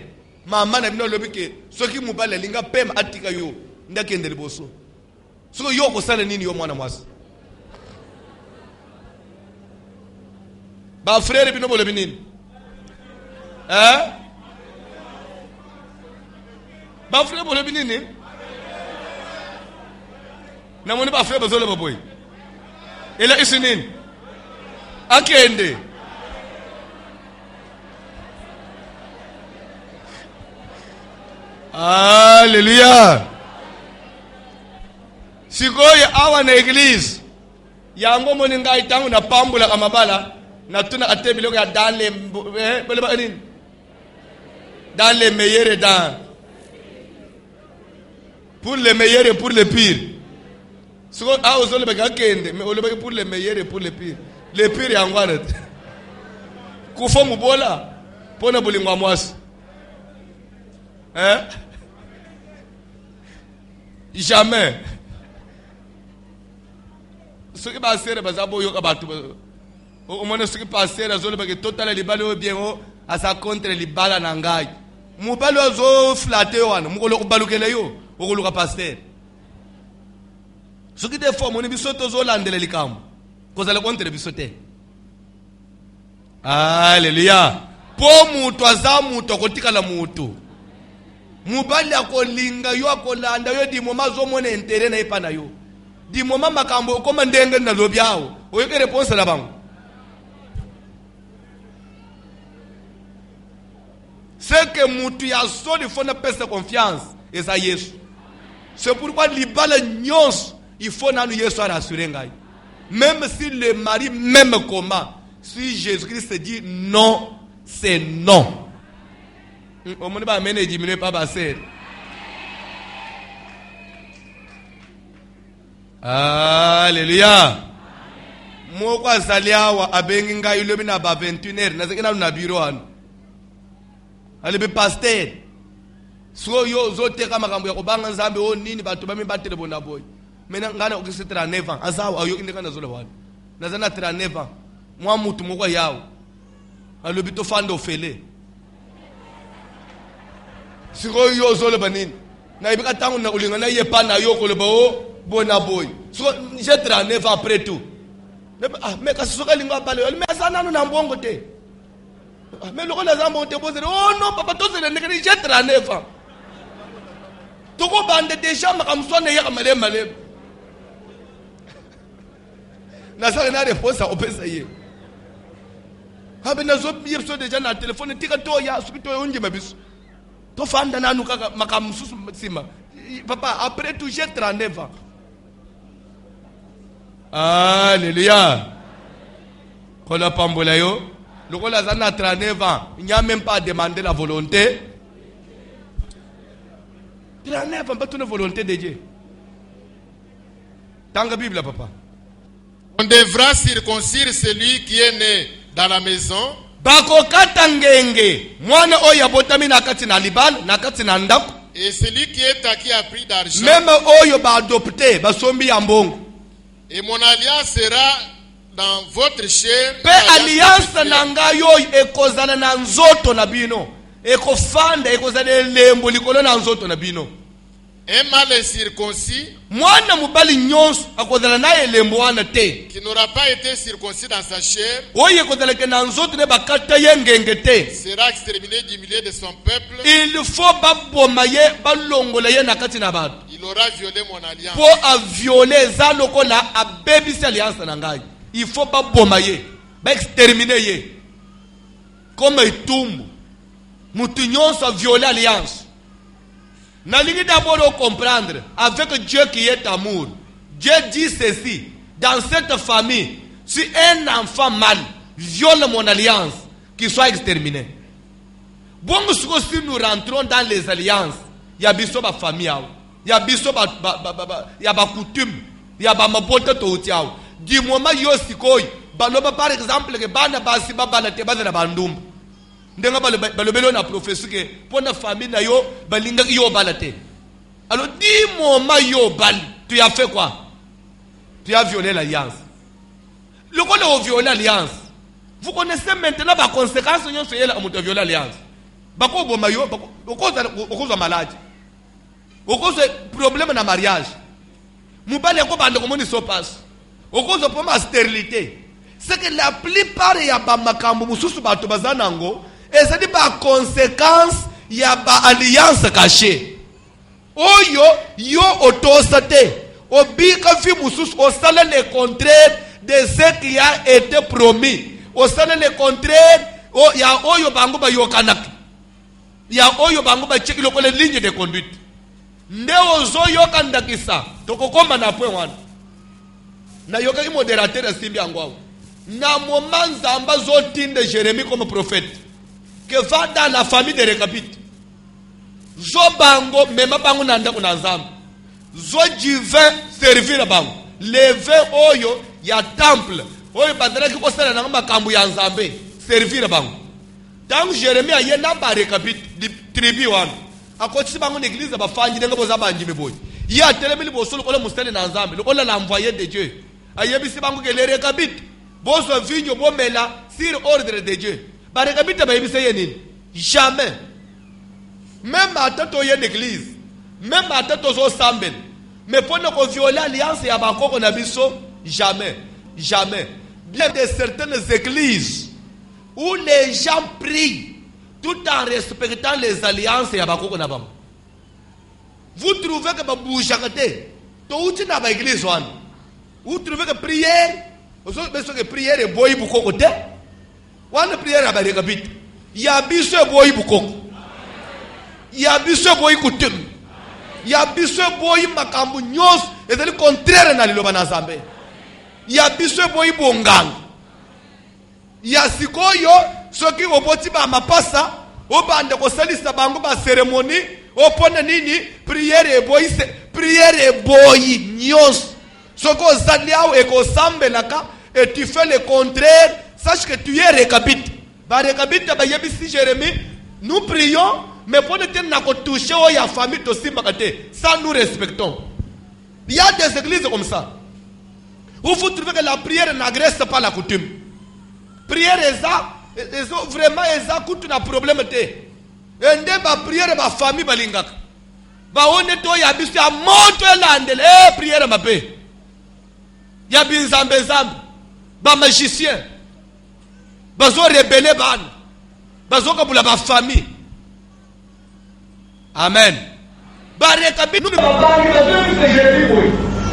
mama na bino lobike soki mubale linga pema atika yo ndakende liboso siko yo kosala nini yo mwana mwasi ba frère bino bolo binini ba frère bolo binini na moni ba frère bazolo baboy ela isinini akende Alléluia. Sikoye awa na église yango moni ngai tangu na pambula kamabala na tuna atebile ya dans les meilleurs dans pour les meilleurs et pour les pires. Siko awo zole baka kende mais ole baka pour les meilleurs et pour les pires. Les pires yango ana kufo mubola pona bulingwa mwasi jamais ce qui va ser bazabo yo kabatu o mona ce qui passer azole baka total libalo bien o asa contre libala na ngai mubalo zo flatter wana mukolo kubalukela yo okuluka pasteur ce qui des fois moni bisoto zo landela likambo kozala contre bisote Alléluia po mutu aza mutu akotikala mutu mubali akolinga yo akolanda yo di moma zo mona intérêt na ipana yo di moma makambo koma ndenge na lobiao oyoke réponse la bango c'est que mutu ya so il faut na pesa confiance et ça Yesu c'est pourquoi libala nyos il faut na Yesu à rassurer ngai même si le mari même comment si Jésus-Christ dit non c'est non. Au monde va mener diminuer pas passer. Alléluia. Mo kwa zaliawa abengi ngai lobi na ba 21h na zekena na bureau an. Ale be pasteur. So yo zote kama makambo ya kubanga nzambe o nini batu ba mi batele bona boy. Mena ngana ukisi 39 ans azawa ayo indeka na zola wana. Na zana 39 ans. Mwa mutu moko yawo. Alobi to fando fele. Siko yo zole banini na ibika tangu na ulinga na yepa na yoko le bao bona boy so j'ai 39 après tout mais kasi soka linga pale mais ça nanu na mbongo te mais loko na zambo te poser oh non papa to zele nekeni j'ai 39 ans toko bande déjà makamsone ya malem na ça na réponse au pesa ye habe na zo yebso déjà na téléphone tika to ya subito yonje mabiso to fanda nanu kaka makamsusu sima papa après tout j'ai 39 ans. Alléluia. Quand la pambola yo le rôle à 39 ans il n'y a même pas demandé la volonté 39 ans pas toute volonté de Dieu dans la Bible papa on devra circoncire celui qui est né dans la maison. Bako katangenge mwana oya botami na kati na libal na kati na ndako et celui qui est acquis a pris d'argent même oyo ba adopté ba sombi ya mbongo et mon alliance sera dans votre chair pe alliance na ngayo ekozana na nzoto na bino ekofanda ekozana lembo likolo na nzoto na bino Un mâle circoncis mwana mobali nyonso akozala na elembo wana te qui n'aura pas été circoncis dans sa chair oyo ekozalaka na nzoto ne bakata ye ngenge te sera exterminé du milieu de son peuple. il faut baboma ye balongola ye na kati na bato Il aura violé mon alliance. po aviole eza lokola abebisi alliance na ngai il faut baboma ye baextermine ye comme etumbu mutu nyonso aviole alliance. Nalingi d'abord comprendre avec Dieu qui est amour. Dieu dit ceci, dans cette famille, si un enfant mâle viole mon alliance, qu'il soit exterminé. Bon, si nous rentrons dans les alliances, il y a biso ba famille, il y a biso il y a ba coutume, il y a ba mabota to utiao. Du moment yo sikoi, baloba par exemple que bana basi bana te bana bandum. Ndenga balobelo na professeur que pour na famille na yo balinga yo balate. Alors dis-moi yo bal, tu as fait quoi? Tu as violé l'alliance. Le quoi de violer l'alliance? Vous connaissez maintenant les conséquences de violer l'alliance. Bako bo mayo, au cause de maladie. Au cause de problème dans mariage. Mubali ko bande ko moni so passe. Au cause de problème de stérilité. C'est que la plupart ya ba makambo mususu bato bazanango et c'est des conséquences il y a ba alliance cachée. Oyo yo autosate obika fi mususu au sale le contraire de ce qui a été promis. Au sale le contraire o ya oyo bango ba yo kanaki. Ya oyo bango ba cheki lokole ligne de conduite. Ndeo zo yo kandakisa tokokoma na point wana. Na yoka ki modérateur simbi angwa. Na moment nzamba zo tinde Jérémie comme prophète. Que va dans la famille de Récapite. Zo bango mema bango nanda kuna nzamba. Zo divin servir bango. Le vin oyo ya temple. Oyo bandana ki kosala na makambo ya nzambe. Servir bango. Tant Jérémie a yena ba Récapite tribu wana. Akotisi bango l'église ba fanji denga boza banji meboy. Ya telemeli bosolo kola mustele na nzambe. Lokola l'envoyé de Dieu. Ayebisi bango ke le Récapite. Bozo vigno bomela sur ordre de Dieu. Ba Récapite ba yebise yenini. Jamais. Même à tête de l'église, même à tête aux sambel, mais pour nous violer l'alliance et abako on a biso, jamais, jamais. Bien de certaines églises où les gens prient tout en respectant les alliances et abako on a bam. Vous trouvez que ba bouchakate, to uti na ba église one. Vous trouvez que prière, vous avez besoin que prière et boy buko kote. One prière à ba Récapite. Ya biso boy buko. Ya biso boy coutume. Ya biso boy makambu nyos et le contraire na liloba na Nzambe. Ya biso boy bongang. Ya sikoyo soki oboti ba mapasa obande ko salisa bango ba cérémonie opona nini prière e boy nyos soko zaliao e ko sambelaka et tu fais le contraire, sache que tu es Récapite. Ba Récapite ba yebisi Jérémie, nous prions. Mais pour ne pas toucher la famille, ça nous respectons. Il y a des églises comme ça. Où vous trouvez que la prière n'agresse pas la coutume. Prière est ça, vraiment est ça, coûte un problème. Et la prière ma famille balingak. Ba on est toi yabisu ya moto landele prière ma paix. Ya bin zambe ba magicien. Bazo rebelle ban. Bazo kabula ba famille. Amen.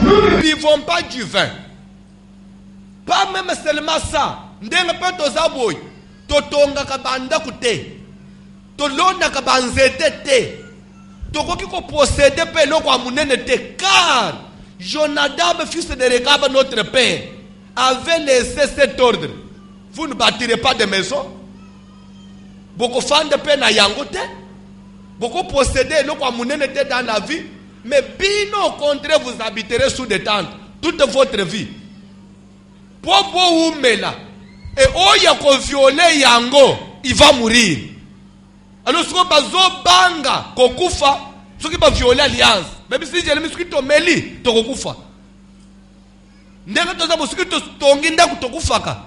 Nous ne vivons pas du vin. Pas même seulement ça. Ndenga pe tozaboy. Totonga kabanda kute. Tolona kabanzete te. Tokoki ko posséder pe loko amunene te. Car Jonadab, fils de Rekab, notre père, avait laissé cet ordre. Vous ne bâtirez pas de maison. Beaucoup fan de peine à yangote. Beaucoup posséder le quoi était dans la vie, mais bien au contraire vous habiterez sous des tentes toute votre vie. Pour vous mela et oya ko violer yango, il va mourir. Alors ce qu'on bazo banga kokufa, ce qui va violer alliance. Même si j'ai le muscle to meli to kokufa. Ndenge to za muscle to tonginda kutokufaka.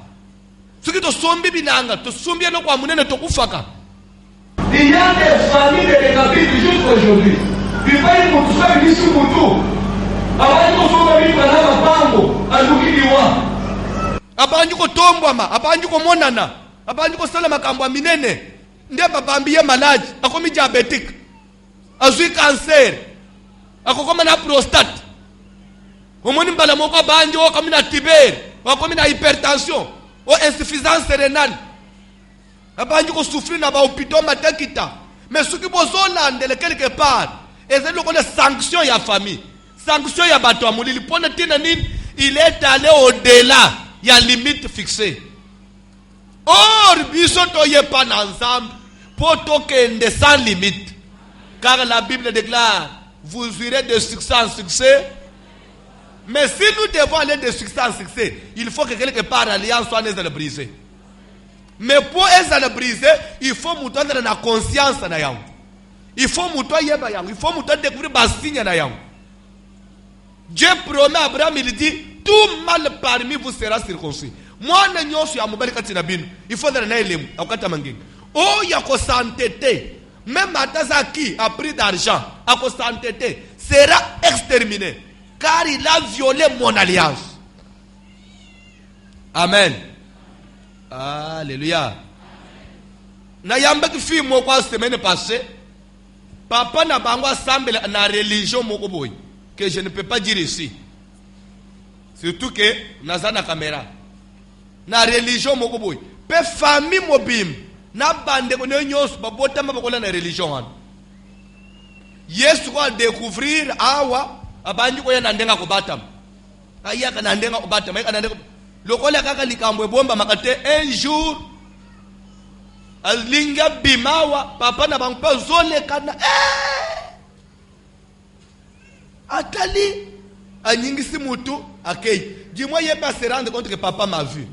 Ce qui to sombi binanga to sombi no kwa munene to kufaka. Il y a des familles de Récapite jusqu'aujourd'hui. bifai kutusa bisi kutu abandi kosoka bibana mapango alukiliwa abandi kotombwama abandi komonana abandi kosala makambo minene nde babambiye maladi akomi diabetic azwi cancer akokoma na prostate omoni mbala moko abandi okomi na tibere okomi na hypertension o insuffisance rénale abandi kosouffrir na bahôpitaux matekita mais soki bozolandele quelque part ezali lokola sanction ya famille sanction ya bato ya molili mpona ntina nini il est allé au-delà ya limite fixée. Or biso toyepa na ensemble po tokende sans limite car la Bible déclare vous irez de succès en succès. Mais si nous devons aller de succès en succès, il faut que quelque part l'alliance soit brisée. Mais pour être brisée, il faut que la conscience na yango. Il faut que découvrir les signes na yango. Dieu promet à Abraham, il dit tout mal parmi vous sera circoncis. Moi je suis à mon il faut que je oh il y a ko s'entêter. Même Atazaki a pris d'argent, à ko s'entêter, sera exterminé. Car il a violé mon alliance. Amen. Alléluia. Na yamba ki fi mo kwa semaine passée, papa na bangwa semble na religion moko boy que je ne peux pas dire ici. Surtout que naza na caméra. Na religion moko boy. Pe famille mobim na bande ko nyos babota mabakola na religion wan. Yesu ko découvrir awa abandi ko yana ndenga ko batam ayaka na ndenga ko batam ayaka na ndenga lokola kaka likambo bomba makate un jour alinga bimawa papa na bangu pa zole kana atali anyingisi mutu akei dis-moi il pas se rendre compte que papa m'a vu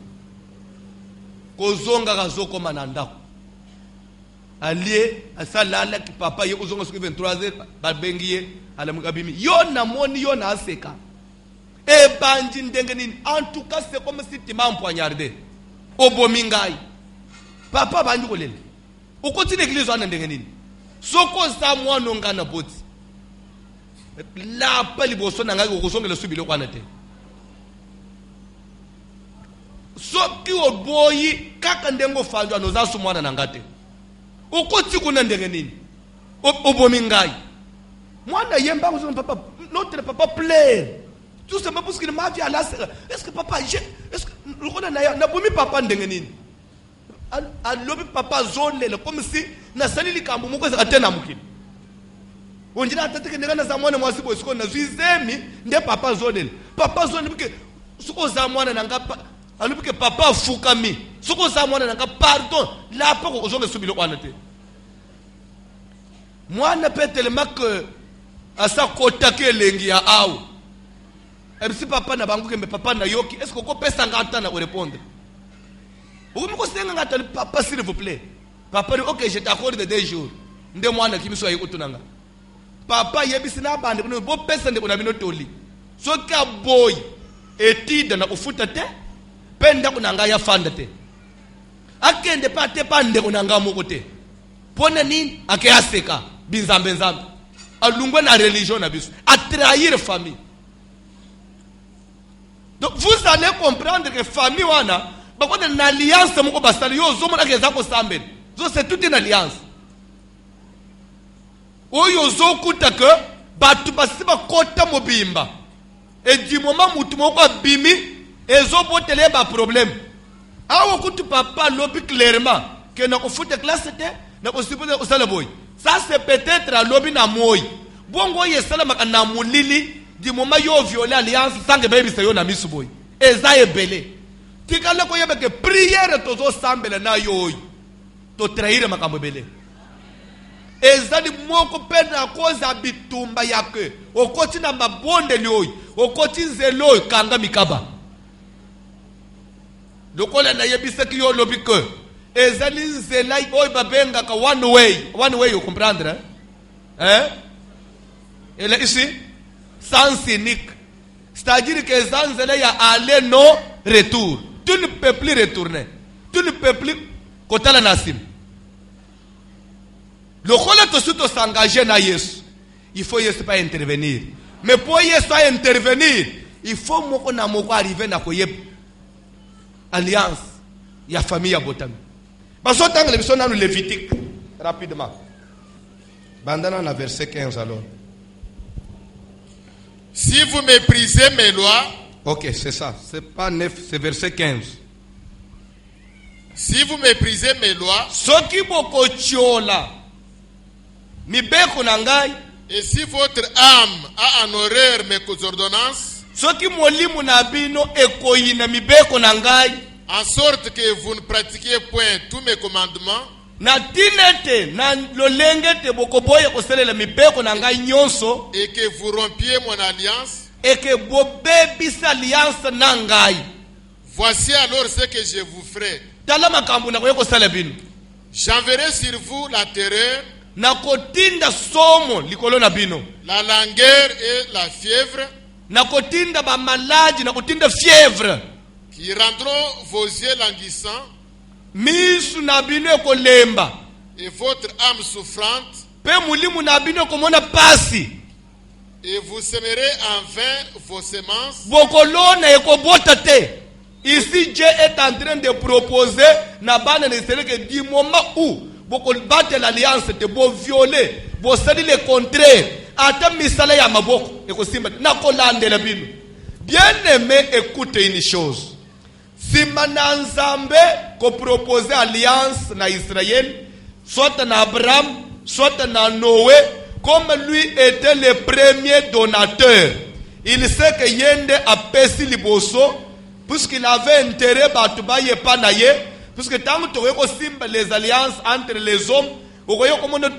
kozonga kazoko manandako alie asalala ki papa ye kozonga soki 23h babengiye ala mukabimi yo na moni yo na aseka e banji ndenge nini en tout cas c'est comme si tu m'as empoignardé obomingai papa banji kolele ukoti l'église wana ndenge nini soko sa mwana ngana boti la pali boso na ngaki kozongela subilo kwana te soki oboyi kaka ndengo fanjwa noza su mwana na ngate ukoti kuna ndenge nini obomingai mwana yemba ko papa notre papa pleure tout simplement parce qu'il m'a vu à la est-ce que papa est-ce que na bomi papa ndenge nini alobi papa zolele comme si na sali likambo moko za tena mukini onjina tateke ndega na zamwana mwasi bosiko na zwizemi nde papa zolele bike suko za mwana nanga alobi ke papa fukami suko za mwana nanga pardon la poko ozonga subilo kwana te mwana tellement que asa kota ke lengi ya au si papa na bangu kembe papa na yoki est-ce que ko pesa ngata na répondre ou me ko senga ngata papa s'il vous plaît papa dit OK je t'accorde 2 jours nde mwana kimiso ayi kutunanga papa yebisi na bande no bo pesa nde kuna bino toli so ka boy etide na kufuta te penda kunanga ya fanda te akende pate pande kunanga moko te pona nini ake aseka binzambe nzambe alungwe na religion na biso a trahir famille. Donc vous allez comprendre que famille wana bako de une alliance moko basali yo zo mona keza ko sambel zo c'est toute une alliance oyo zo kuta que batu basiba kota mobimba et du moment mutu moko bimi ezo botele ba problème awo kutu papa lobi clairement que na ko foute classe te na ko supposer ko sala boy. Ça c'est peut-être à l'obi na moi. Bongo yesala makana mulili du moment yo violé alliance sans que baby se yo na misuboy. Eza ebele. Tikala ko yebe que prière tozo sambela na yo. To trahir makambo bele. Eza di moko pena koza bitumba yake. Okoti na mabonde lyoy. Okoti nzelo kanga mikaba. Dokola na yebisa ki yo lobi que ezali nzela oy babenga ka one way you comprendre hein et là ici sens unique c'est-à-dire que ça nzela ya aller no retour tu ne peux plus retourner tu ne peux plus kotala nasim le khola to suto s'engager na Yesu il faut Yesu pas intervenir. Mais pour Yesu intervenir, il faut moko na moko arriver na koyeb alliance ya famille ya botami. Baso tanga lebiso na Lévitique rapidement. Bandana na verset 15 alors. Si vous méprisez mes lois, OK, c'est ça, c'est pas 9, c'est verset 15. Si vous méprisez mes lois, soki boko chiola mibeko na ngai, et si votre âme a en horreur mes ordonnances, soki molimu na bino ekoyina mibeko na ngai, en sorte que vous ne pratiquiez point tous mes commandements, na tinete na lolenge te boko boye koselela mibeko na ngai nyonso, et que vous rompiez mon alliance, et que bobebisa alliance na ngai, voici alors ce que je vous ferai. tala makambo na koye kosala bino. J'enverrai sur vous la terreur, na kotinda somo likolo na bino, la langueur et la fièvre, na kotinda ba maladi na kotinda fièvre, qui rendront vos yeux languissants, misu na bino ekolemba, et votre âme souffrante, pe mulimu na bino komona pasi, et vous sèmerez en vain vos semences. bokolona ekobota te. Ici Dieu est en train de proposer na bana na Israël que du moment où boko battre l'alliance te bo violer, bo sali le contraire, ata misala ya maboko ekosimba na kolandela bino. Bien-aimé, écoutez une chose. Si mananzambe ko proposer alliance na Israël, soit na Abraham, soit na Noé, comme lui était le premier donateur, il sait que yende a pesi liboso, puisqu'il avait intérêt batubaye panaye, puisque tant que tu simba les alliances entre les hommes, on voit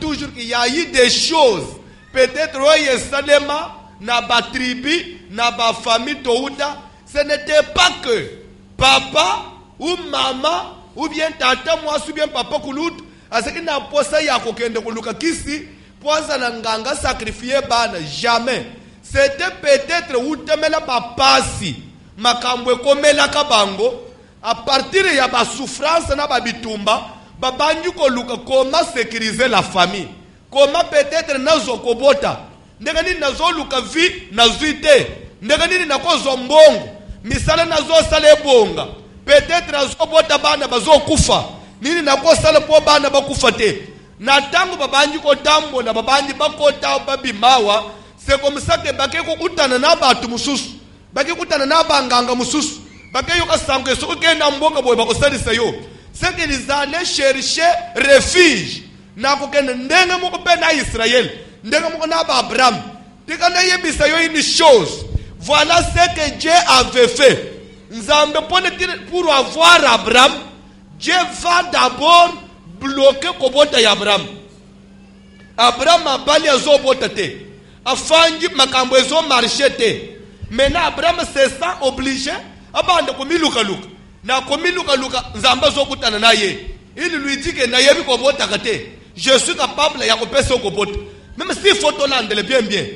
toujours qu'il y a eu des choses. Peut-être que Salema, na ba tribu, na ba famille touta, ce n'était pas que papa ou maman ou bien tata moi ou bien papa kulut, à ce qui n'a pas ça ya kokende kuluka kisi, poisa na nganga sacrifier bana jamais. C'était peut-être ou temela ba pasi. Makambo komela kabango à partir ya ba souffrance na ba bitumba babanju ko luka comment sécuriser la famille, comment peut-être nazo kobota ndenge nini nazo luka vi nazuite ndenge nini nakozo mbongo misala nazo sala ebonga peut-être nazo bota bana bazo kufa nini nakosala po bana bakufa te na tango babanju ko tambo na babanji bakota babimawa. C'est comme ça que bakeko utana na batu mususu baki kutana na banganga mususu baki yoka sanke so kenda mbonga boy bakosalisa yo, c'est qu'ils allaient chercher refuge na kokenda ndenga moko pe na Israël ndenga moko na Abraham tikana yebisa yo une chose. Voilà ce que Dieu avait fait. Nzambe pour avoir Abraham, Dieu va d'abord bloquer kobota ya Abraham. Abraham abali azobota te afangi makambo ezo marché te. Maintenant Abraham se sent obligé abanda komiluka luka na komiluka luka nzamba zokutana naye. Il lui dit que nayebi kobota kate, je suis capable ya kopesa kobota même si photo landele bien bien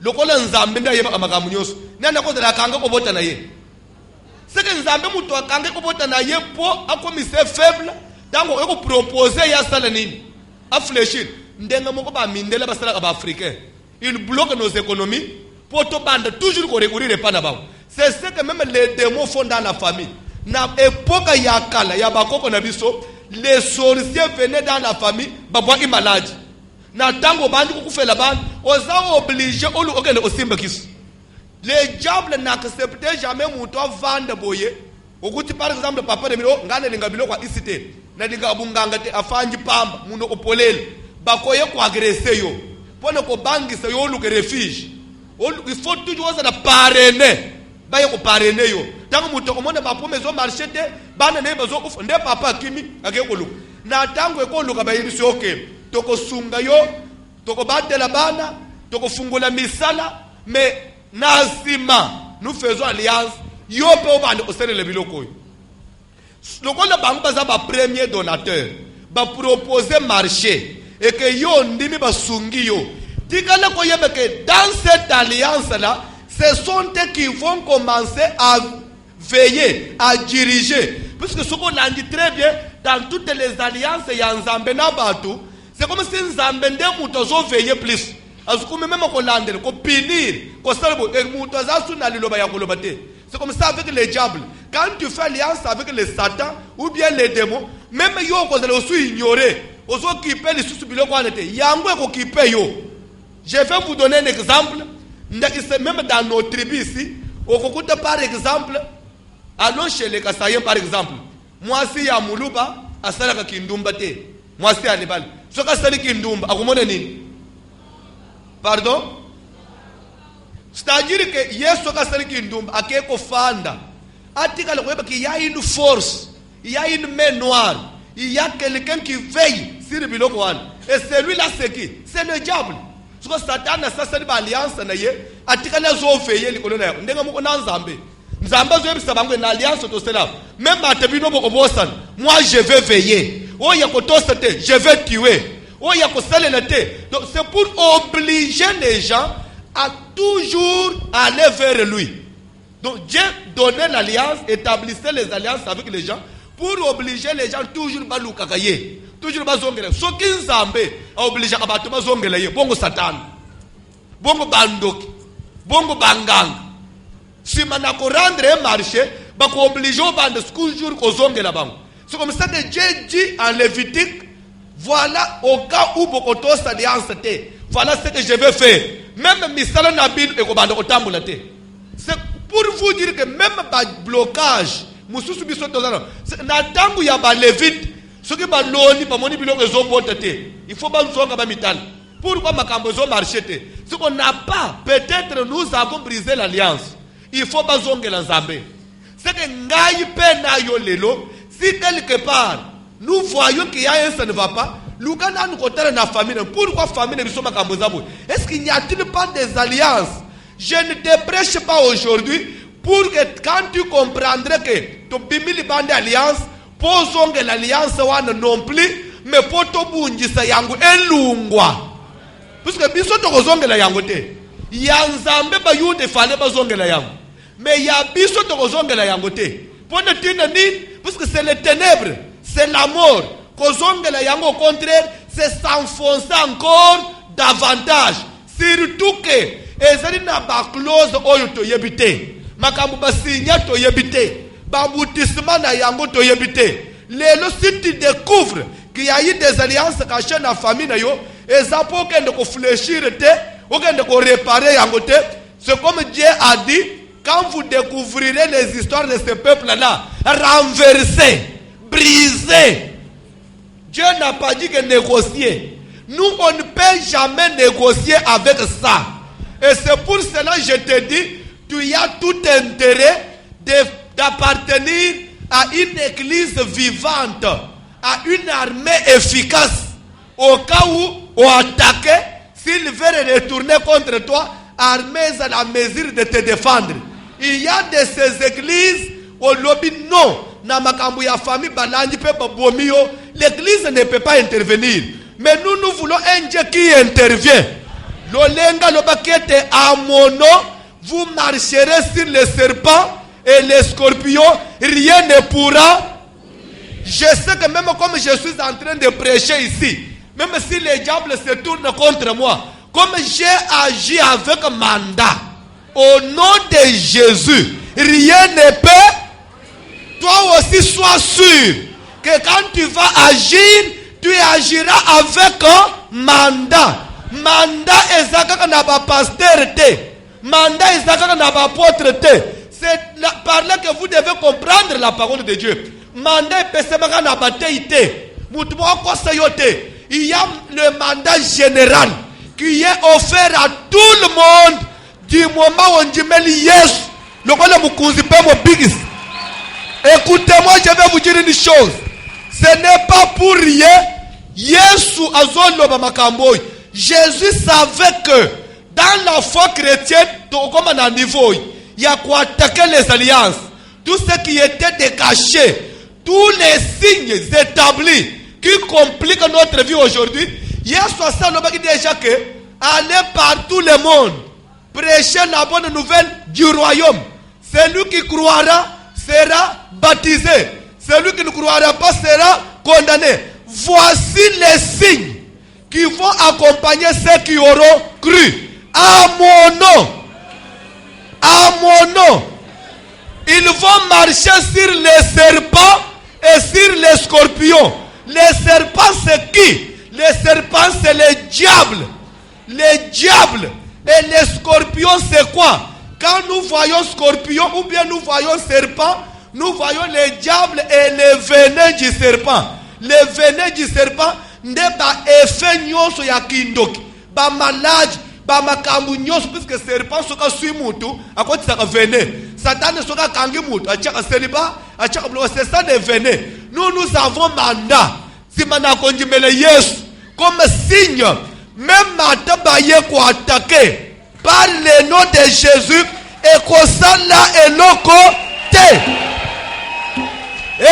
lokola nzambe nda yeba amakambo nyonso nana ko dala kanga kobota naye. C'est que nzambe muto akanga kobota naye po akomise faible tango eko proposer ya sala nini afléchir ndenga moko ba mindela basala ba africain. Il bloque nos économies pour te bande toujours qu'on recourir pas là-bas. C'est ce que même les démons font dans la famille. Na époque ya kala ya bakoko na biso, les sorciers venaient dans la famille babwa ki malade. Na tango bandi kufela bande, oza obligé olu okende osimba kisu. Les diables n'acceptaient jamais muto vendre boye. Okuti par exemple papa de miro ngane lingabilo kwa isite. Na linga bunganga te afanji pamba muno opolele. Bakoye ko agresser yo. Pone ko bangisa yo lu ke refuge. Il faut toujours na parrainer. Baye ko parrainer yo. Tango muto komona ba pomezo marché te, bana ne bazo nde papa kimi ake ko lu. Na tango e ko lu ka bayiri soke. Toko sunga yo, toko batela bana, toko fungula misala, mais nasima nous faisons alliance. Yo pe obande osere le biloko. Lokola bango baza ba premier donateur, ba proposer marché et que yo ndimi basungi yo. Tikala ko yebe que dans cette alliance là, ce sont eux qui vont commencer à veiller, à diriger. Puisque ce qu'on a dit très bien, dans toutes les alliances, il y a Nzambe na batu. C'est comme si Nzambe nde mutozo veiller plus. azukume même ko landele ko punir ko salbo et muto azasu na liloba ya koloba te. C'est comme ça avec les diables. Quand tu fais alliance avec les satans ou bien les démons, même yo ko zalo su ignorer, ozo occupé les sous biloko anete. Yango ko occupé yo. Je vais vous donner un exemple. Même dans nos tribus ici, au Kokuta par exemple, allons chez les Kassaïens par exemple. Moi si ya Muluba, à Salaka Kindumba te. Moi si à Nébal. Ce que c'est Kindumba, à Romoneni. Pardon? C'est-à-dire que yes, ce que c'est Kindumba, à Keko Fanda. Atika le web qu'il y a une force, il y a une main noire, il y a quelqu'un qui veille sur le biloko. Et celui-là c'est qui? C'est le diable. Ce que Satan a ça, c'est une alliance. Atika les zo veiller les colonels. N'enga moko na Nzambe. Nzamba zo ebisa bango na alliance to cela. Même à Tebino boko bosan. Moi je vais veiller. Oh ya ko tosete, je vais tuer. Oh ya ko salelete. Donc c'est pour obliger les gens à toujours aller vers lui. Donc Dieu donnait l'alliance, établissait les alliances avec les gens pour obliger les gens toujours à l'oukakaye. Toujours pas zongela. Ce qui Nzambe a obligé à battre zongela ye. Bongo Satan. Bongo bandoki. Bongo bangang. Si manako rendre un marché, bako obligé au bande toujours ko zongela bango. C'est comme ça que Dieu dit en Lévitique, voilà au cas où beaucoup de alliance te. Voilà ce que je vais faire. Même misala nabil et ko bande ko tambula te. C'est pour vous dire que même pas blocage, mususu biso tozana. Na tangu ya ba Lévite. Ce qui est loni pas moni biloko ezobotate. Il faut pas nous zonga ba mital. Pourquoi makambo zo marché? Ce qu'on n'a pas, peut-être nous avons brisé l'alliance. Il faut pas zonga la Nzambe. C'est que ngai pe na yo lelo, si quelque part nous voyons qu'il y a un ça ne va pas, lukana nous côté na famille. Pourquoi famille ne biso makambo zabo? Est-ce qu'il n'y a-t-il pas des alliances? Je ne te prêche pas aujourd'hui pour que quand tu comprendrais que tu bimili bande alliance posonge l'alliance wana non plus mais poto bunjisa yangu elungwa puisque biso to kozongela yango te ya Nzambe ba yude fale bazongela yango mais ya biso to kozongela yango te pona tina nini puisque c'est les ténèbres c'est la mort kozongela yango au contraire c'est s'enfoncer encore davantage surtout que ezali na ba clause oyo to yebite makambo basinya to yebite bamboutissement na yango to yebite. Lelo si tu découvres qu'il y a eu des alliances cachées dans la famille na yo, et ça pour qu'elle ne fléchir te, ou qu'elle ne réparer yango te, c'est comme Dieu a dit, quand vous découvrirez les histoires de ce peuple-là, renversés, brisés. Dieu n'a pas dit que négocier. Nous, on ne peut jamais négocier avec ça. Et c'est pour cela que je te dis, tu as tout intérêt d'appartenir à une église vivante, à une armée efficace. Au cas où on attaque, s'ils veulent retourner contre toi, armée à la mesure de te défendre. Il y a de ces églises au lobby non. Na makambu ya famille balanji pe bomio, l'église ne peut pas intervenir. Mais nous voulons un Dieu qui intervient. L'olenga lobakete à mon nom, vous marcherez sur les serpents et les scorpions, rien ne pourra. Je sais que même comme je suis en train de prêcher ici, même si les diables se tournent contre moi, comme j'ai agi avec mandat, au nom de Jésus, rien ne peut. Toi aussi sois sûr que quand tu vas agir, tu agiras avec un mandat. Mandat ezaka na ba pasteur te. Mandat ezaka na ba apôtre te. C'est par là que vous devez comprendre la parole de Dieu. Mandat pesemaka na ba te. Mutu moko sayote. Il y a le mandat général qui est offert à tout le monde du moment où on dit yes. Le quoi le mukunzi pe mo bigis. Écoutez-moi, je vais vous dire une chose. Ce n'est pas pour rien. Yesu azolo makamboy. Jésus savait que dans la foi chrétienne, comme à un niveau, il y a quoi attaquer les alliances. Tout ce qui était décaché, tous les signes établis qui compliquent notre vie aujourd'hui. Yesu a déjà que aller par tout le monde, prêcher la bonne nouvelle du royaume. Celui qui croira sera baptisé. Celui qui ne croira pas sera condamné. Voici les signes qui vont accompagner ceux qui auront cru. À mon nom. À mon nom. Ils vont marcher sur les serpents et sur les scorpions. Les serpents, c'est qui? Les serpents, c'est les diables. Les diables. Et les scorpions, c'est quoi? Quand nous voyons scorpion ou bien nous voyons serpent, nous voyons les diables et les venins du serpent. Les venins du serpent, ne ba effet nyonso ya kindoki. Ba malade, ba makambu nyonso, puisque serpent soka sui mutu, à quoi tu sera venin. Satan soka kangi mutu, a tchaka célibat, a tchaka blo, c'est ça des venins. Nous avons mandat. Si mana konjimele Yesu, comme signe, même matin baye ko attaquer. Par le nom de Jésus, et qu'on s'en là et l'autre côté.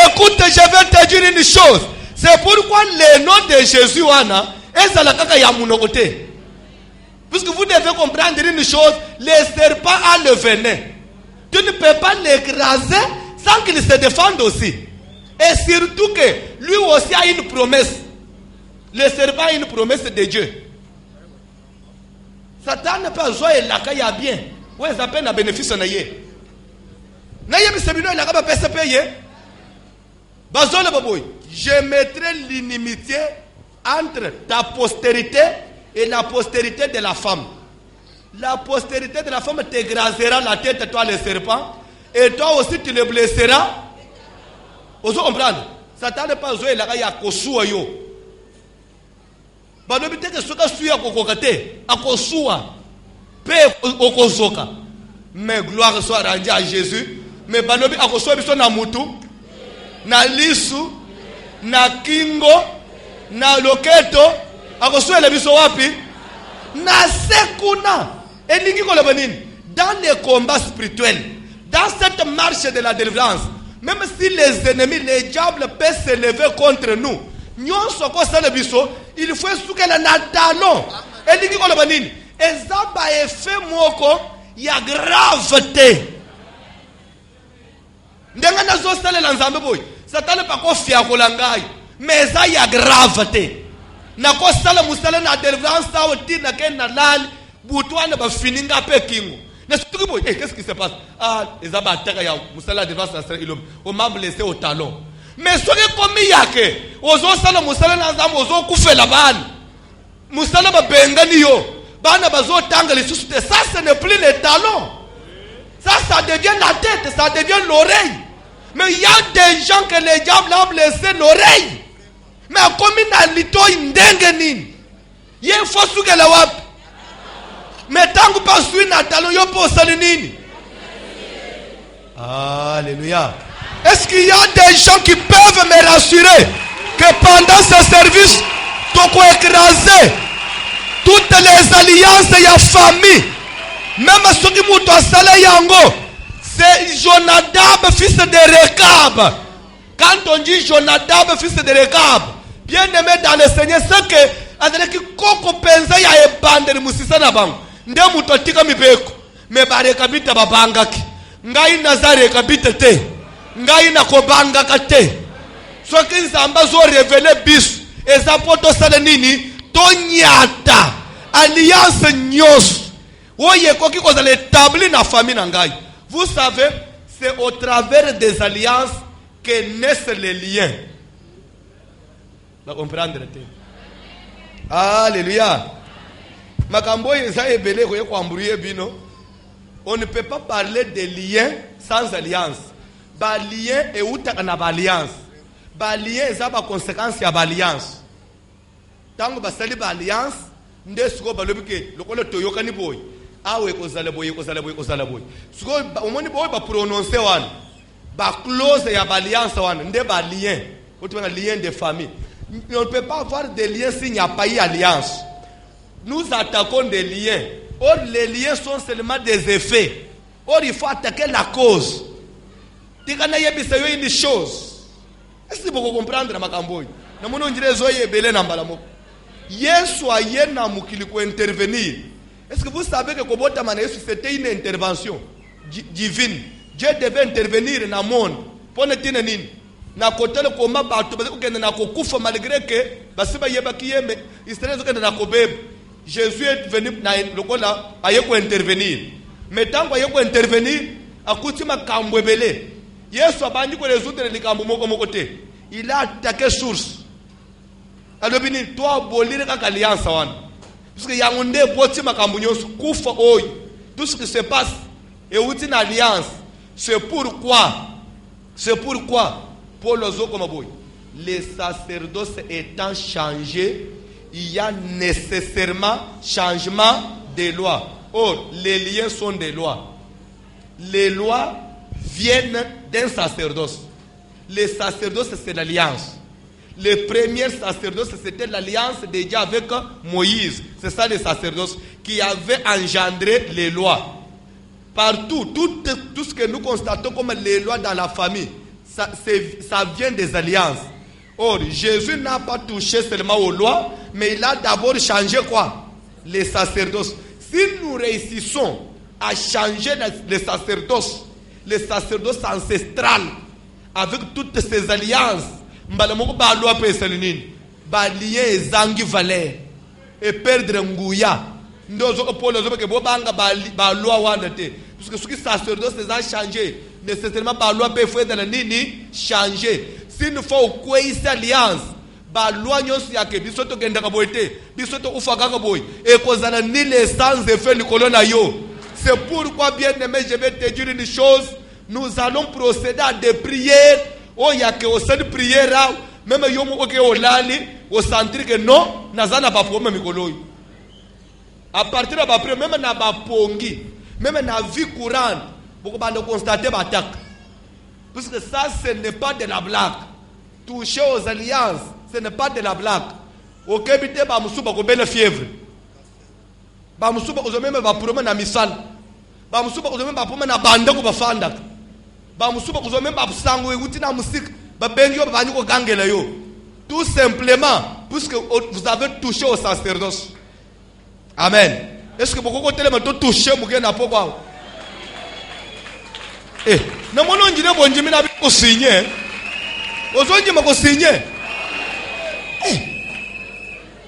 Écoute, je vais te dire une chose. C'est pourquoi le nom de Jésus, est la kaka ya côté. Puisque vous devez comprendre une chose, les serpents ont le venin. Tu ne peux pas l'écraser sans qu'il se défende aussi. Et surtout que lui aussi a une promesse. Le serpent a une promesse de Dieu. Satan ne peut pas jouer la caille bien. Où est-ce appelle un bénéfice en aïe? N'ayez pas il a pas pu payer. Je mettrai l'inimitié entre ta postérité et la postérité de la femme. La postérité de la femme t'égrasera la tête, toi le serpent, et toi aussi tu le blesseras. Vous comprenez? Satan ne peut pas jouer la caille à Kosuwa yo. Balobite que soka suya kokokate akosua pe okozoka. Mais gloire soit rendue à Jésus. Mais balobi akosua biso na mutu, na lisu, na kingo, na loketo, akosua le biso wapi? Na sekuna. Elingi koloba nini? Dans les combats spirituels, dans cette marche de la délivrance, même si les ennemis, les diables peuvent se lever contre nous, il faut souke la natalon. Et dit qu'on a dit, ezaba effet moko ya gravité. Ndenga na zo sale la nzambe boy. Satana pa ko fia ko langai, mais ça ya gravité. Na ko sala musala na délivrance ça oti na ken na lal, butwana ba fininga pe kingo. Na suki boy, qu'est-ce qui se passe? Ah, ezaba ataka ya musala délivrance ça il on m'a blessé au talon. Mais ce qui est commis yake, ozo sala musala na nzambe ozo kufela bana. Musala ba bengani yo. Bana bazo tanga les sous. Ça ce n'est plus les talons. Ça devient la tête, ça devient l'oreille. Mais il y a des gens que les diables ont blessé l'oreille. Mais comme il a lito indengenin. Il y a une fois que la wap. Mais tant que pas suivre na talon yo po salinini. Alléluia. Est-ce qu'il y a des gens qui peuvent me rassurer que pendant ce service, tu as écrasé toutes les alliances de la famille, même ceux qui m'ont salé yango, c'est Jonadab, fils de Rekab. Quand on dit Jonadab, fils de Rekab, bien aimé dans le Seigneur, c'est que avec koko penza ya ebande musisa na bango, nde muto tika mibeko, me barekabita babangaki, ngai nazare kabita te. Ngai na kobanga kate. Soki nzamba zo révéler bis eza poto sala nini to nyata alliance nyos. Oye koki koza l'établi na famille na ngai. Vous savez, c'est au travers des alliances que naissent les liens. Vous comprenez? Alléluia. Makambo eza ebele ko kwamburiye bino. On ne peut pas parler de liens sans alliance. Balien et outa na alliance. Balien eza ba conséquence ya alliance. Tango basali ba alliance ndesko balobi ke lokolo toyoka ni boy. Awe kozala boy kozala boy kozala boy. Siko omoni boy ba prononcer wan. Ba clause ya alliance wan nde ba lien. Otu na lien de famille. On ne peut pas avoir des liens s'il n'y a pas eu alliance. Nous attaquons des liens. Or les liens sont seulement des effets. Or il faut attaquer la cause. Tikana yebisa yo une chose. Est-ce que vous comprendre makamboy? Na mono njire zo yebele na mbala moko. Yesu ayena mukili ko intervenir. Est-ce que vous savez que kobota mana Yesu c'était une intervention divine. Dieu devait intervenir dans le monde. Pour ne tenir nini. Na kotele koma bato bazokende na kokufa malgré que basi ba yeba ki yeme Israël zo kenda na kobeb Jésus est venu na lokola ayeko intervenir mais tant ayeko intervenir akuti makambo ebele Yesu abandi ko résoudre likambo moko te il a attaqué source alors bini toi bolire ka alliance wana parce que yangonde boti makambo nyonso kufa oyo tout ce qui se passe et outi na alliance c'est pourquoi Paul Ozokomaboy les sacerdoces étant changés il y a nécessairement changement des lois. Or les liens sont des lois. Les lois viennent d'un sacerdoce. Les sacerdoces c'est l'alliance. Les premiers sacerdoces c'était l'alliance déjà avec Moïse. C'est ça les sacerdoces qui avaient engendré les lois. Partout, tout ce que nous constatons comme les lois dans la famille, ça vient des alliances. Or, Jésus n'a pas touché seulement aux lois, mais il a d'abord changé quoi? Les sacerdoces. Si nous réussissons à changer les sacerdoces ancestrales, avec toutes ces alliances, et perdre ngouya. Parce que ce qui sacerdoce les a changé, nécessairement par loi peut faire changer. S'il nous faut quoi ici alliance, ba loi nyonso yake bisoto kenda kaboite, bisoto ufaka kaboy, et kozana ni les sans effet ni kolona yo. C'est pourquoi bien aimé, je vais te dire une chose, nous allons procéder à des prières, oh yake au sein de prière, même yomo oke olali, au centre que non, nazana pas problème mikoloy. À partir de la prière, même na ba pongi, même na vie courante, beaucoup de constater l'attaque. Parce que ça, ce n'est pas de la blague. Toucher aux alliances, ce n'est pas de la blague. Au Québec, il y a une fièvre. Il y a une problème na misal. Il y a un problème na banda ko bafanda. Il y a un problème na sango ekuti na musique. Ba benyo ba bani ko gangela yo. Tout simplement puisque vous avez touché au sacerdoce. Amen. Est-ce que beaucoup de gens touché mugena poko? Eh, na mono njire bonji mina ko signer. Ozonji mako signer. Eh.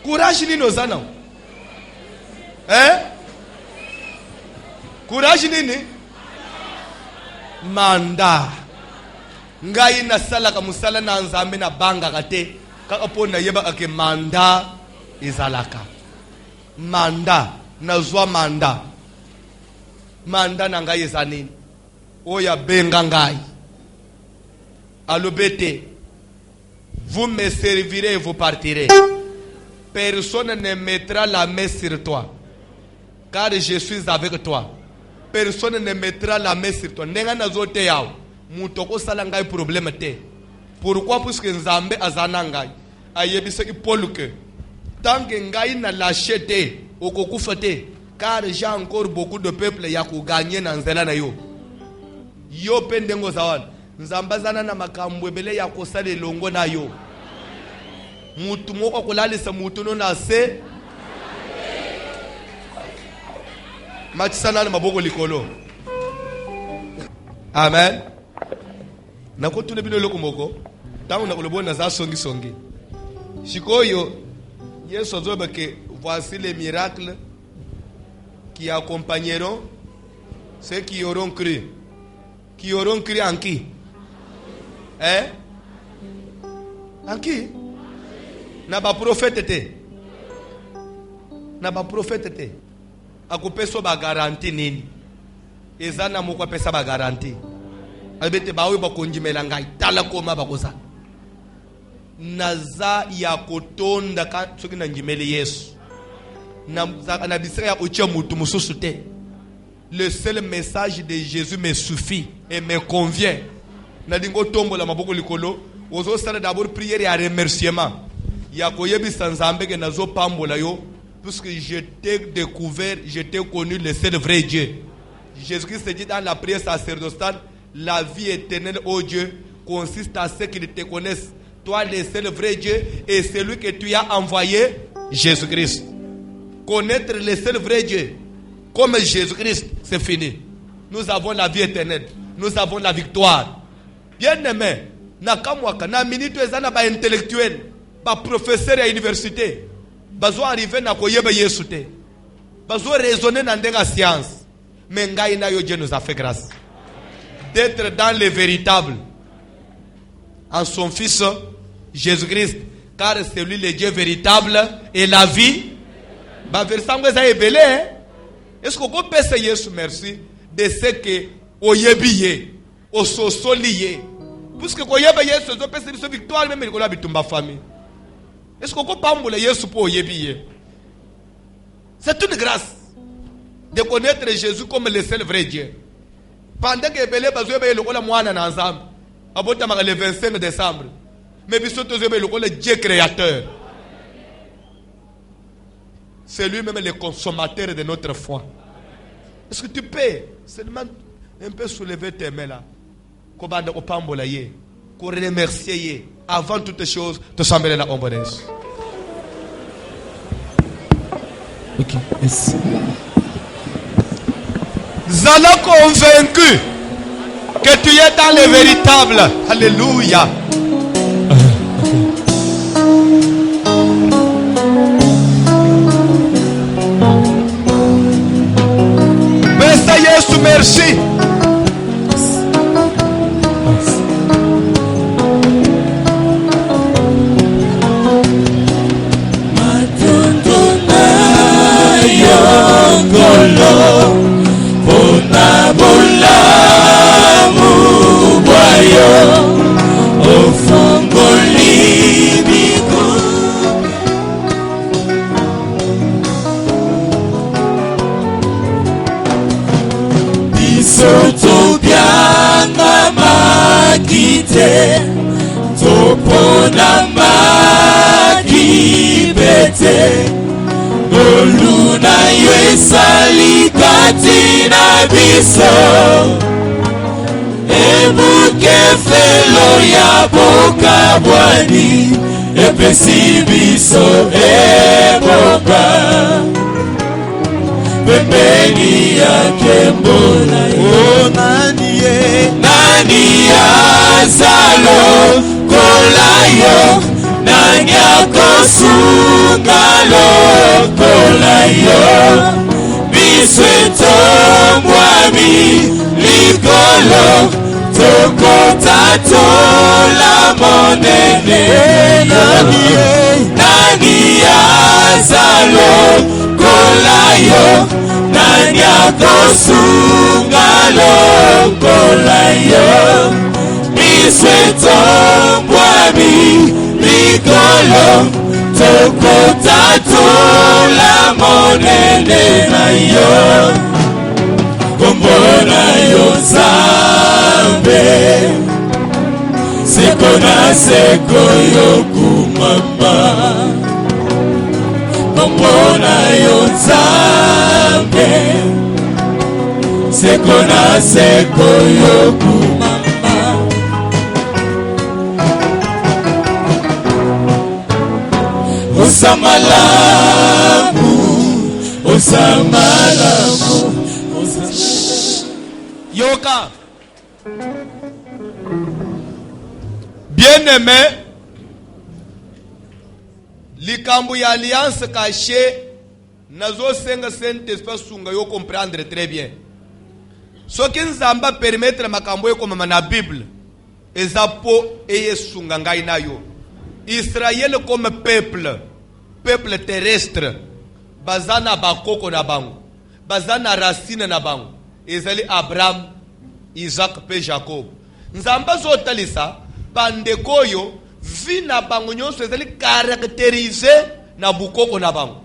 Courage ni nozana. Courage nini? Manda. Ngai na sala ka musala na nzambe na banga kate. Kaka pona yeba ake manda izalaka. Manda nazwa manda. Manda na ngai ezanini. Oya benga ngai. Alobete. Vous me servirez et vous partirez. Personne ne mettra la main sur toi. Car je suis avec toi. Personne ne mettra la main sur toi. Nenga nazote yao. Mutoko sala ngai problème te. Pourquoi? Parce que Nzambe azana ngai. Ayebisa ki Paul que tant que ngai na lâché te, okokufa te. Car j'ai encore beaucoup de peuples ya ko gagner na nzela na yo. Yo pendengo zawana. Nzambe azana na makambo ebele ya ko sala longo na yo. Mutu moko kolalisa mutu no na se. Matisana na maboko likolo. Amen. Nakotule bino loko moko. Tangu nakolobona za songi songi. Shikoyo Yesu azoba que voici les miracles qui accompagneront ceux qui auront cru. Qui auront cru en qui? Hein? En qui? Na ba prophète te. Na ba prophète te. Akopeso ba garantie nini? Ezana moko pesa ba garantie. Albete bawe ba konjimela ngai tala koma bakosa. Naza ya kotonda ka soki na njimeli Yesu. Na bisera ya ocha mutu mususu te. Le seul message de Jésus me suffit et me convient. Na dingo tombo la maboko likolo, ozo sala d'abord prière et remerciement. Ya koyebi sanzambe ke nazo pambola yo puisque je t'ai découvert, je t'ai connu le seul vrai Dieu. Jésus-Christ dit dans la prière sacerdotale, la vie éternelle, ô Dieu, consiste à ce qu'ils te connaissent, toi le seul vrai Dieu et celui que tu as envoyé, Jésus-Christ. Connaître le seul vrai Dieu comme Jésus-Christ, c'est fini. Nous avons la vie éternelle. Nous avons la victoire. Bien aimé, na kamwaka na minute ezana ba intellectuel. ba professeur à université bazo arriver na koyeba Yesu te bazo raisonner na ndenga science mais ngai na yo Dieu nous a fait grâce d'être dans le véritable en son fils Jésus-Christ car c'est lui le Dieu véritable et la vie ba versango za ebele est-ce qu'on peut payer Yesu merci de ce que oyebiye ososoliye puisque koyeba Yesu zo pesa biso victoire même ko la bitumba famille. Est-ce qu'on peut pambola Yesu pour oyebiye? C'est une grâce de connaître Jésus comme le seul vrai Dieu. Pendant que belé bazo be lokola mwana na nzambe abota ma le 25 décembre mais biso tozo be lokola Dieu créateur. C'est lui-même le consommateur de notre foi. Est-ce que tu peux seulement un peu soulever tes mains là? Kobanda opambola ye, ko remercier ye avant toute chose, te sembler la ombonesse. Ok, yes. Zala convaincu que tu es dans le véritable. Alléluia. Besa Yesu merci. Topona makibete Oluna yesali katina biso Ebuke felo ya boka bwani Epesi biso eboka Pembeni yake mbona Nani azalo kolayo Nani akosungalo kolayo Bisweto mwami likolo Tokotato la monene Nani azalo kolayo Nani akosungalo kolayo Bisweto mwami likolo Tokotato la monene na yo Kombona yo Zambe Seko na seko yo kumama Kombona yo Zambe Seko na seko yo kumama Osamalamu Yoka. Bien-aimé, likambu ya alliance cachée, nazo senga Saint-Esprit sunga yo comprendre très bien. Ce qui nous a permettre makambo yo comme na Bible, ezapo eye sunga ngai na yo. Israël comme peuple terrestre, bazana bakoko na bango, bazana racine na bango. Ezali Abraham, Isaac pe Jacob. Nzamba zotalisa bandeko yo vi na bango nyonso ezali caractérisé na bukoko na bango.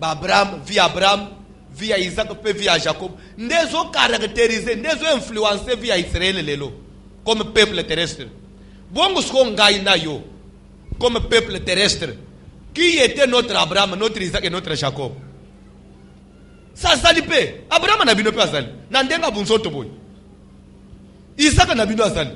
Ba Abraham, via Isaac pe via Jacob. Ndezo caractérisé, ndezo influencé via Israël lelo comme peuple terrestre. Bongo sko ngai na yo comme peuple terrestre. Qui était notre Abraham, notre Isaac et notre Jacob? Ça salipe. Abraham n'a bino pas sali. Nandenga bunsoto boy. Isaac n'a bino sali.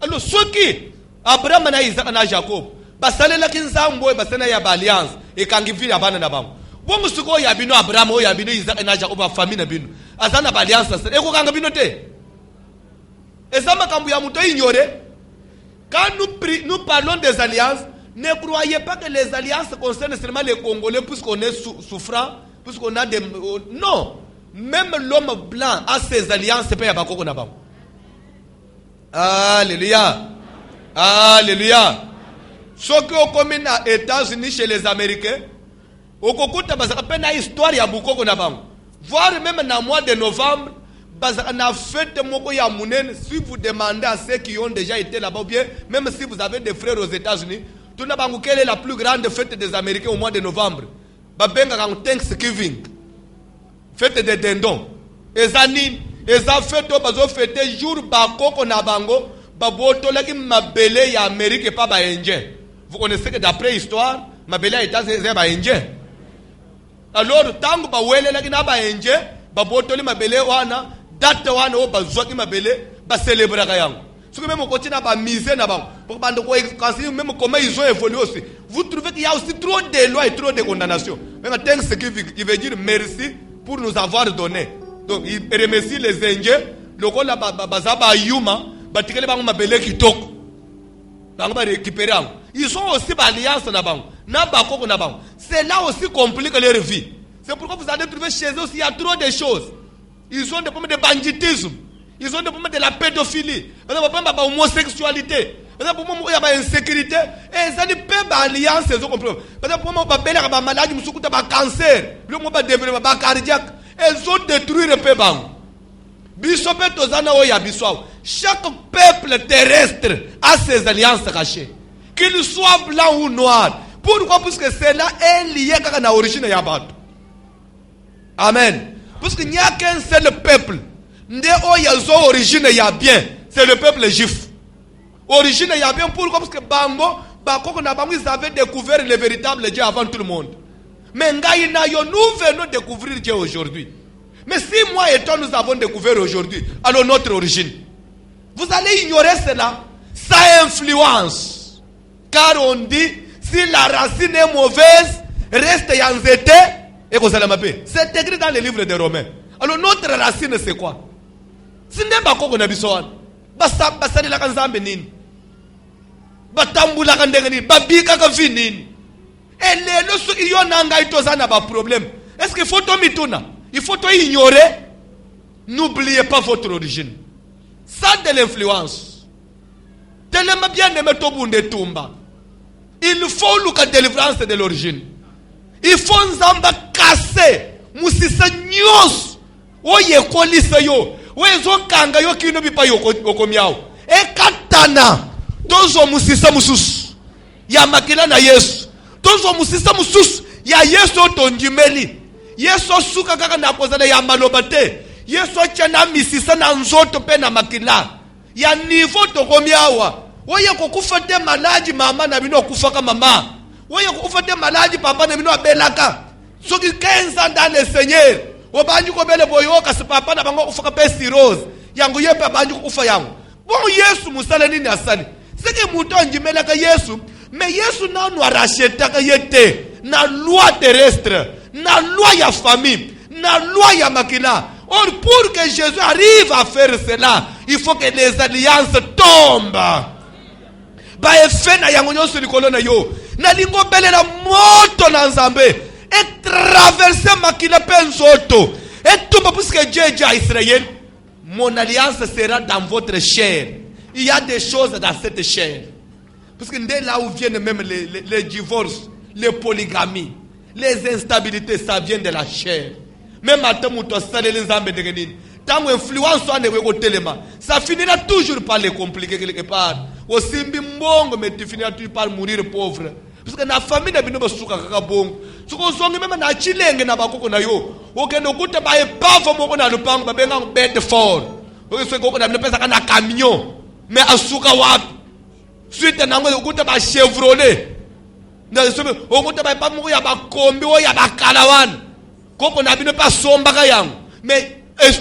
Alors ceux qui Abraham na Isaac na Jacob, basalela kinzambo basena ya alliance et kangivi abana na bango. Bongo suko ya bino Abraham o ya bino Isaac na Jacob famille na bino. Azana ba alliance ça. Eko kanga bino te. Ezama kambu ya muto ignorer. Quand nous parlons des alliances, Ne croyez pas que les alliances concernent seulement les Congolais puisqu'on est souffrant, puisqu'on a des... Non. Même l'homme blanc a ses alliances. Alléluia. Alléluia. Ce qui est commun aux États-Unis chez les Américains, au Kokuta, il y a une histoire. Voir même dans le mois de novembre, si vous demandez à ceux qui ont déjà été là-bas, bien, même si vous avez des frères aux États-Unis, quelle est la plus grande fête des Américains au mois de novembre? Thanksgiving. Fête des dindons. Et ça fête au fête jour bakoko na bango, babotolaki mabele ya Amérique et pas ba indien. Vous connaissez que d'après histoire, mabele ya États c'est ba indien. Alors tango ba wele laki na ba indien, babotoli mabele wana, date wana o bazwaki mabele, ba célébrer yango. Ce que même on continue à miser na bango. Pour bande ko même comment ils ont évolué aussi. Vous trouvez qu'il y a aussi trop de lois et trop de condamnations. Même Thanksgiving qui veut dire merci pour nous avoir donné. Donc il remercie les Indiens, le rôle la bazaba yuma, batikele bango mabele kitoko. Bango ba récupérer. Ils ont aussi alliance na bango, na bakoko na bango. C'est là aussi complique leur vie. C'est pourquoi vous allez trouver chez eux aussi il y a trop de choses. Ils ont des problèmes de banditisme, ils ont des problèmes de la pédophilie, ils ont des problèmes de homosexualité, ils ont des problèmes d'insécurité. Et ça ne peut pas alliance ils ont compris. Parce que pour moi, ils ont des maladies, ils ont des cancers, ils ont des développements cardiaques. Ils ont détruit le peuple. Chaque peuple terrestre a ses alliances cachées. Qu'ils soient blancs ou noirs. Pourquoi? Parce que cela est lié à l'origine de Yabat. Amen. Parce qu'il n'y a qu'un seul peuple. Origine y a bien. C'est le peuple juif. Origine y a bien. Pourquoi? Parce que ils avaient découvert le véritable Dieu avant tout le monde. Mais nous venons découvrir Dieu aujourd'hui. Mais si moi et toi nous avons découvert aujourd'hui, alors notre origine, vous allez ignorer cela. Ça influence. Car on dit, si la racine est mauvaise, reste yanzete et vous allez m'appeler. C'est écrit dans les livres des Romains. Alors notre racine c'est quoi? Ce n'est pas quoi qu'on a besoin. Basta la kanzambe nini. Batambula kandengani. Babika kafinini. Et les gens qui ont un problème, est-ce qu'il faut il faut ignorer? N'oubliez pas votre origine. Ça de l'influence. Tellement bien aimé Tobunde Tumba. Il faut la délivrance de l'origine. Il faut nzamba casser. Musisa nyos. Oye kolisa yo. Wezo kanga yo kino bipa yo komiao. E katana. Tozo musisa musus. Ya makila na Yesu. Tozo musisa musus ya Yesu tonjimeli. Yesu suka kaka na kozana ya malobate. Yesu chana misisa na nzoto pe na makila. Ya nivo tokomiawa. Woye kukufa te malaji mama na bino kufa ka mama. Woye kukufa te malaji papa na bino abelaka. Soki kenza dans le Seigneur. Obanju ko bele boyoka si papa na bango kufa ka pe cirrhose. Yango yepe banju kufa yango. Bon Yesu musala nini asali. Seki muto njimela ka Yesu. Mais Yesu na nous racheta ka yete na loi terrestre, na loi ya famille, na loi ya makila. Or pour que Jésus arrive à faire cela, il faut que les alliances tombent. Ba efe na yango nyoso likolo na yo. Na lingo bele la moto na Nzambe et traverser makila penzoto. Et tout parce que Dieu dit à Israël, mon alliance sera dans votre chair. Il y a des choses dans cette chair. Parce que dès là où viennent même les divorces, les polygamies, les instabilités, ça vient de la chair. Même à ça finira toujours par les compliquer quelque part. Aussi mbongo, mais tu finiras toujours par mourir pauvre. Parce que la famille n'a pas souka kakabong. Ce qu'on songe même na chilenge na bakoko na yo. Okendo kuta ba e pavo moko na lupango ba benga bed fort. Oyo se koko na pesa kana camion. Mais asuka wapi? Suite na ngo kuta ba Chevrolet. Na so okuta ba pamu ya ba kombi o ya ba kalawan. Koko na bino pa somba ka yango. Mais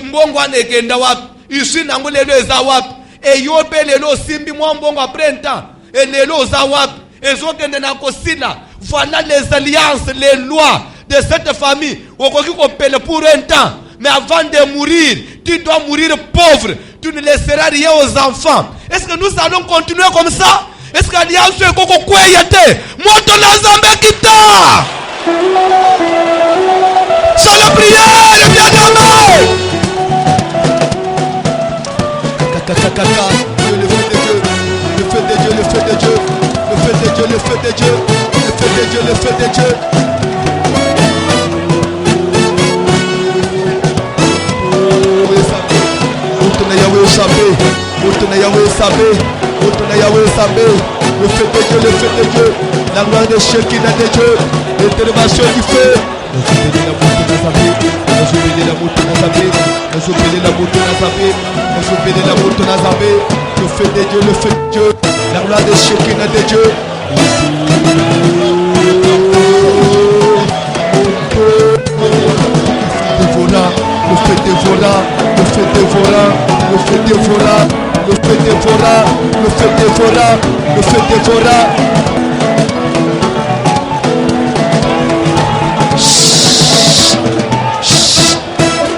mbongo anekenda wapi? Ici na ngo lelo eza wapi? E yo pe lelo simbi mwa mbongo après un temps. Et lelo za wapi? Et zo kende na kosila. Voilà les alliances, les lois de cette famille. Okoki ko pele pour un temps. Mais avant de mourir, tu dois mourir pauvre. Tu ne laisseras rien aux enfants. Est-ce que nous allons continuer comme ça? Est-ce que l'alliance est koko kweyete? Moto na Nzambe kita. C'est la prière, bien-aimé. Le feu de Dieu, le feu de Dieu, le feu de Dieu, le feu de Dieu, le feu de Dieu, le feu de Dieu. Yahweh Sabé, Yahweh Sabé, Yahweh Sabé, le feu de Dieu, le feu de Dieu, la gloire de Shekinah de Dieu, l'intervention du feu. Le feu de Dieu, le feu de Dieu, la gloire de Shekinah de Dieu. Le feu dévorant, le feu dévorant, le feu dévorant, le feu dévorant, le feu dévorant, le feu dévorant.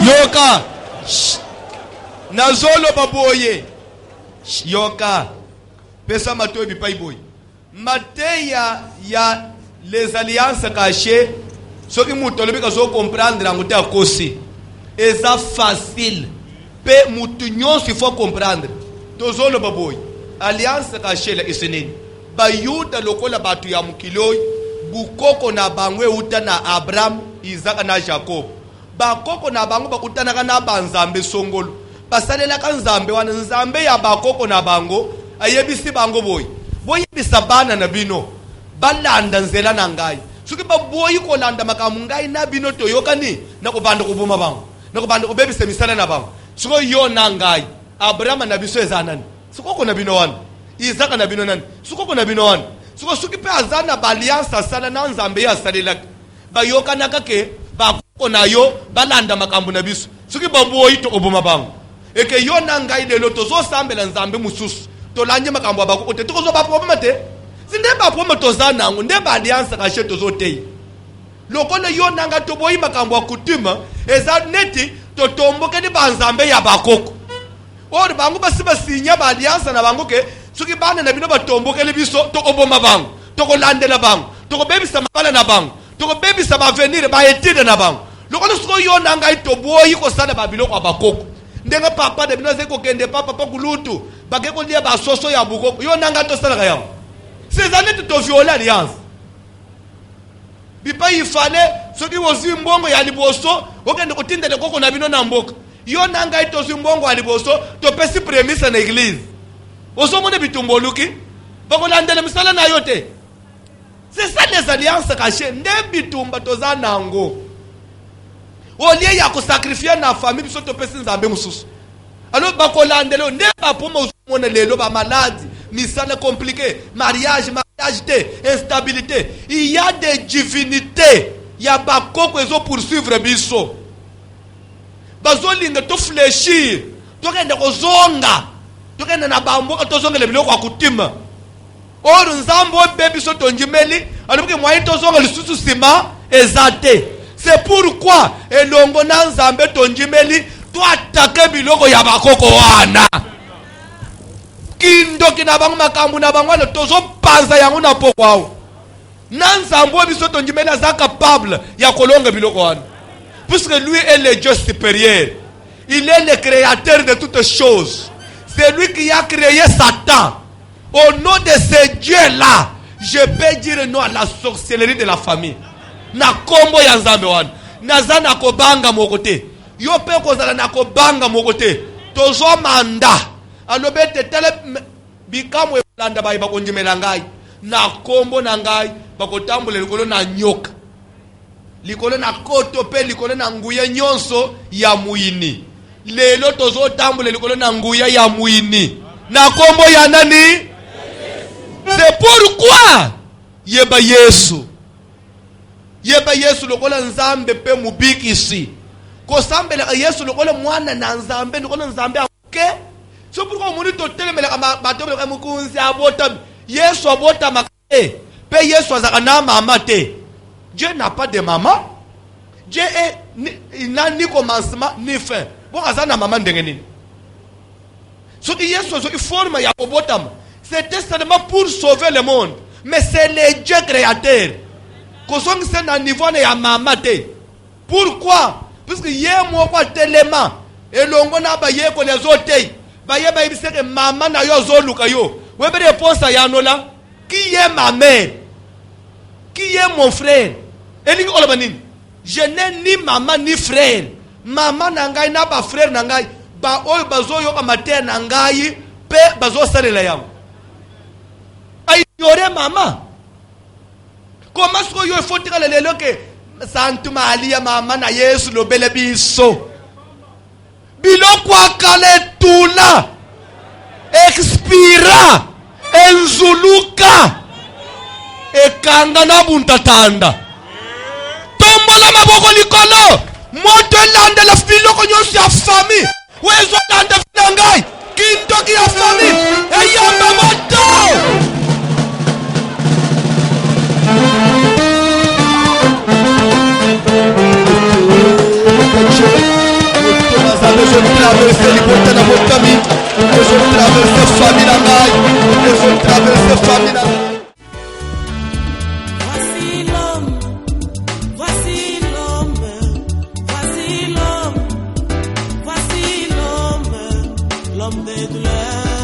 Yoka, Nazolo baboye, Yoka, pesa mato bipai boy. Mateya ya les alliances cachées, ce qui m'a tolé que je comprendre en côté à cause. Et ça facile. Pe mutunyon s'il faut comprendre. Tozo le baboy. Alliance cachée la iseneni. Bayuda lokola batu ya mukiloi. Bukoko na bangwe uta na Abraham, Isaac na Jacob. Bakoko na bango bakuta na banzambe songolo. Basalela ka nzambe wana nzambe ya bakoko na bango. Ayebisi bango boy. Boy bisa bana na bino. Balanda nzela na ngai. Suki baboy ko landa makamu ngai na bino toyoka ni. Na kubanda kubuma bango. Nakubanda ubebi semisana na bango. Suko yo nangai. Abraham na biso ezanani. Suko ko na bino wan. Isaac na bino nani. Suko ko na bino wan. Suko suki pe azana ba alliance sana na Nzambe ya salela. Ba yoka nakake ba ko na yo balanda makambo na biso. Suki babo ito oboma bango. Eke yo nangai de loto zo sambela Nzambe mususu. To lanje makambo abako ote to zo ba problème te. Sinde ba problème to zana ngo nde ba alliance ka sheto zo tei. Lokole yo nanga to boyi makambo akutuma eza neti to tomboke di banzambe ya bakoko. Ori bangu basiba sinya ba alliance na bango ke suki bana na bino ba tomboke le biso to oboma bango to ko landela bango to ko bebisa mabala na bango to ko bebisa ba venir ba etide na bango. Lokole suko yo nanga to boyi ko sana ba biloko abakoko. Ndenga papa de bino ze ko kende papa kulutu bageko lia ba soso ya bukoko yo nanga to sana kaya. Ces années to violer alliance. Bipa il fallait ceux qui aussi mbongo ya liboso okende kotindele koko na bino na mboka yo nanga ito mbongo ya liboso to pesi prémisse na église oso mone bitumboluki bako landele misala na yote. C'est ça les alliances cachées nde bitumba toza nango olie ya ko sacrifier na famille biso to pesi Nzambe mususu alors bako landele nde ba poma mone lelo ba malade misala compliqué mariage instabilité. Il y a des divinités. Il y a bakoko ezo poursuivre biso. Bazolinga to fléchir. To kende ko zonga. To kende na bamboka to zonga le biloko akutima. Or Nzambo bebi so tonjimeli, alobuki mwayi to zonga lisusu sima ezate. C'est pourquoi elongo na Nzambe tonjimeli to attaquer biloko ya bakoko wana. Kindoki na bango makambu na bango na tozo panza yango na pokwao. Nanzambo biso tonjimeli aza capable ya kolonga biloko wana. Puisque lui est le Dieu supérieur. Il est le créateur de toutes choses. C'est lui qui a créé Satan. Au nom de ce Dieu-là, je peux dire non à la sorcellerie de la famille. Na kombo ya Nzambe wana. Naza na kobanga mokote. Yo pe kozala na kobanga mokote. Tozo manda. Alobete tele bikamu landa bayi bakonjimela ngai na kombo na ngai bakotambula likolo na nyoka likolo na koto pe likolo na nguya nyonso ya muini lelo tozo tambula likolo na nguya ya muini na kombo ya nani. C'est pourquoi yeba Yesu lokola Nzambe pe mubikisi ko sambela Yesu lokola mwana na Nzambe lokola Nzambe akoke. C'est pourquoi on dit que Yesu abota makate. Pe Yesu azakana mama te. Dieu n'a pas de maman. Dieu il n'a ni commencement ni fin. Bon azana maman ndengeni. Ce qui Yesu so forme ya obota C'était seulement pour sauver le monde. Mais c'est le Dieu créateur. Kosong c'est un niveau de mamate. Pourquoi? Parce que yé moi quoi tellement. Et l'ongo na ba yé ko les autres. Ba yé ba ibise que maman na yo zo luka yo. Vous avez réponse à Yanola? Qui est ma mère? Qui est mon frère? Je n'ai ni maman ni frère. Maman nangai na ba frère nangai. Ba oy bazo yo ba mater nangai. Pe bazo sale la yam. A ignorer maman. Comment est-ce que yo faut dire le que Santuma alia maman na Yesu lo bele biso. Biloko akale tula. Expira. Enzuluka. Ekanga na buntatanda. Tombola maboko likolo. Moto lande la filo ko nyosi ya famille. Wezo lande filangai. Kinto ki ya famille. Eyamba moto. Je traverse l'hypothèse de votre ami. Je traverse famille la maille. Je traverse famille la maille. L'homme des douleurs.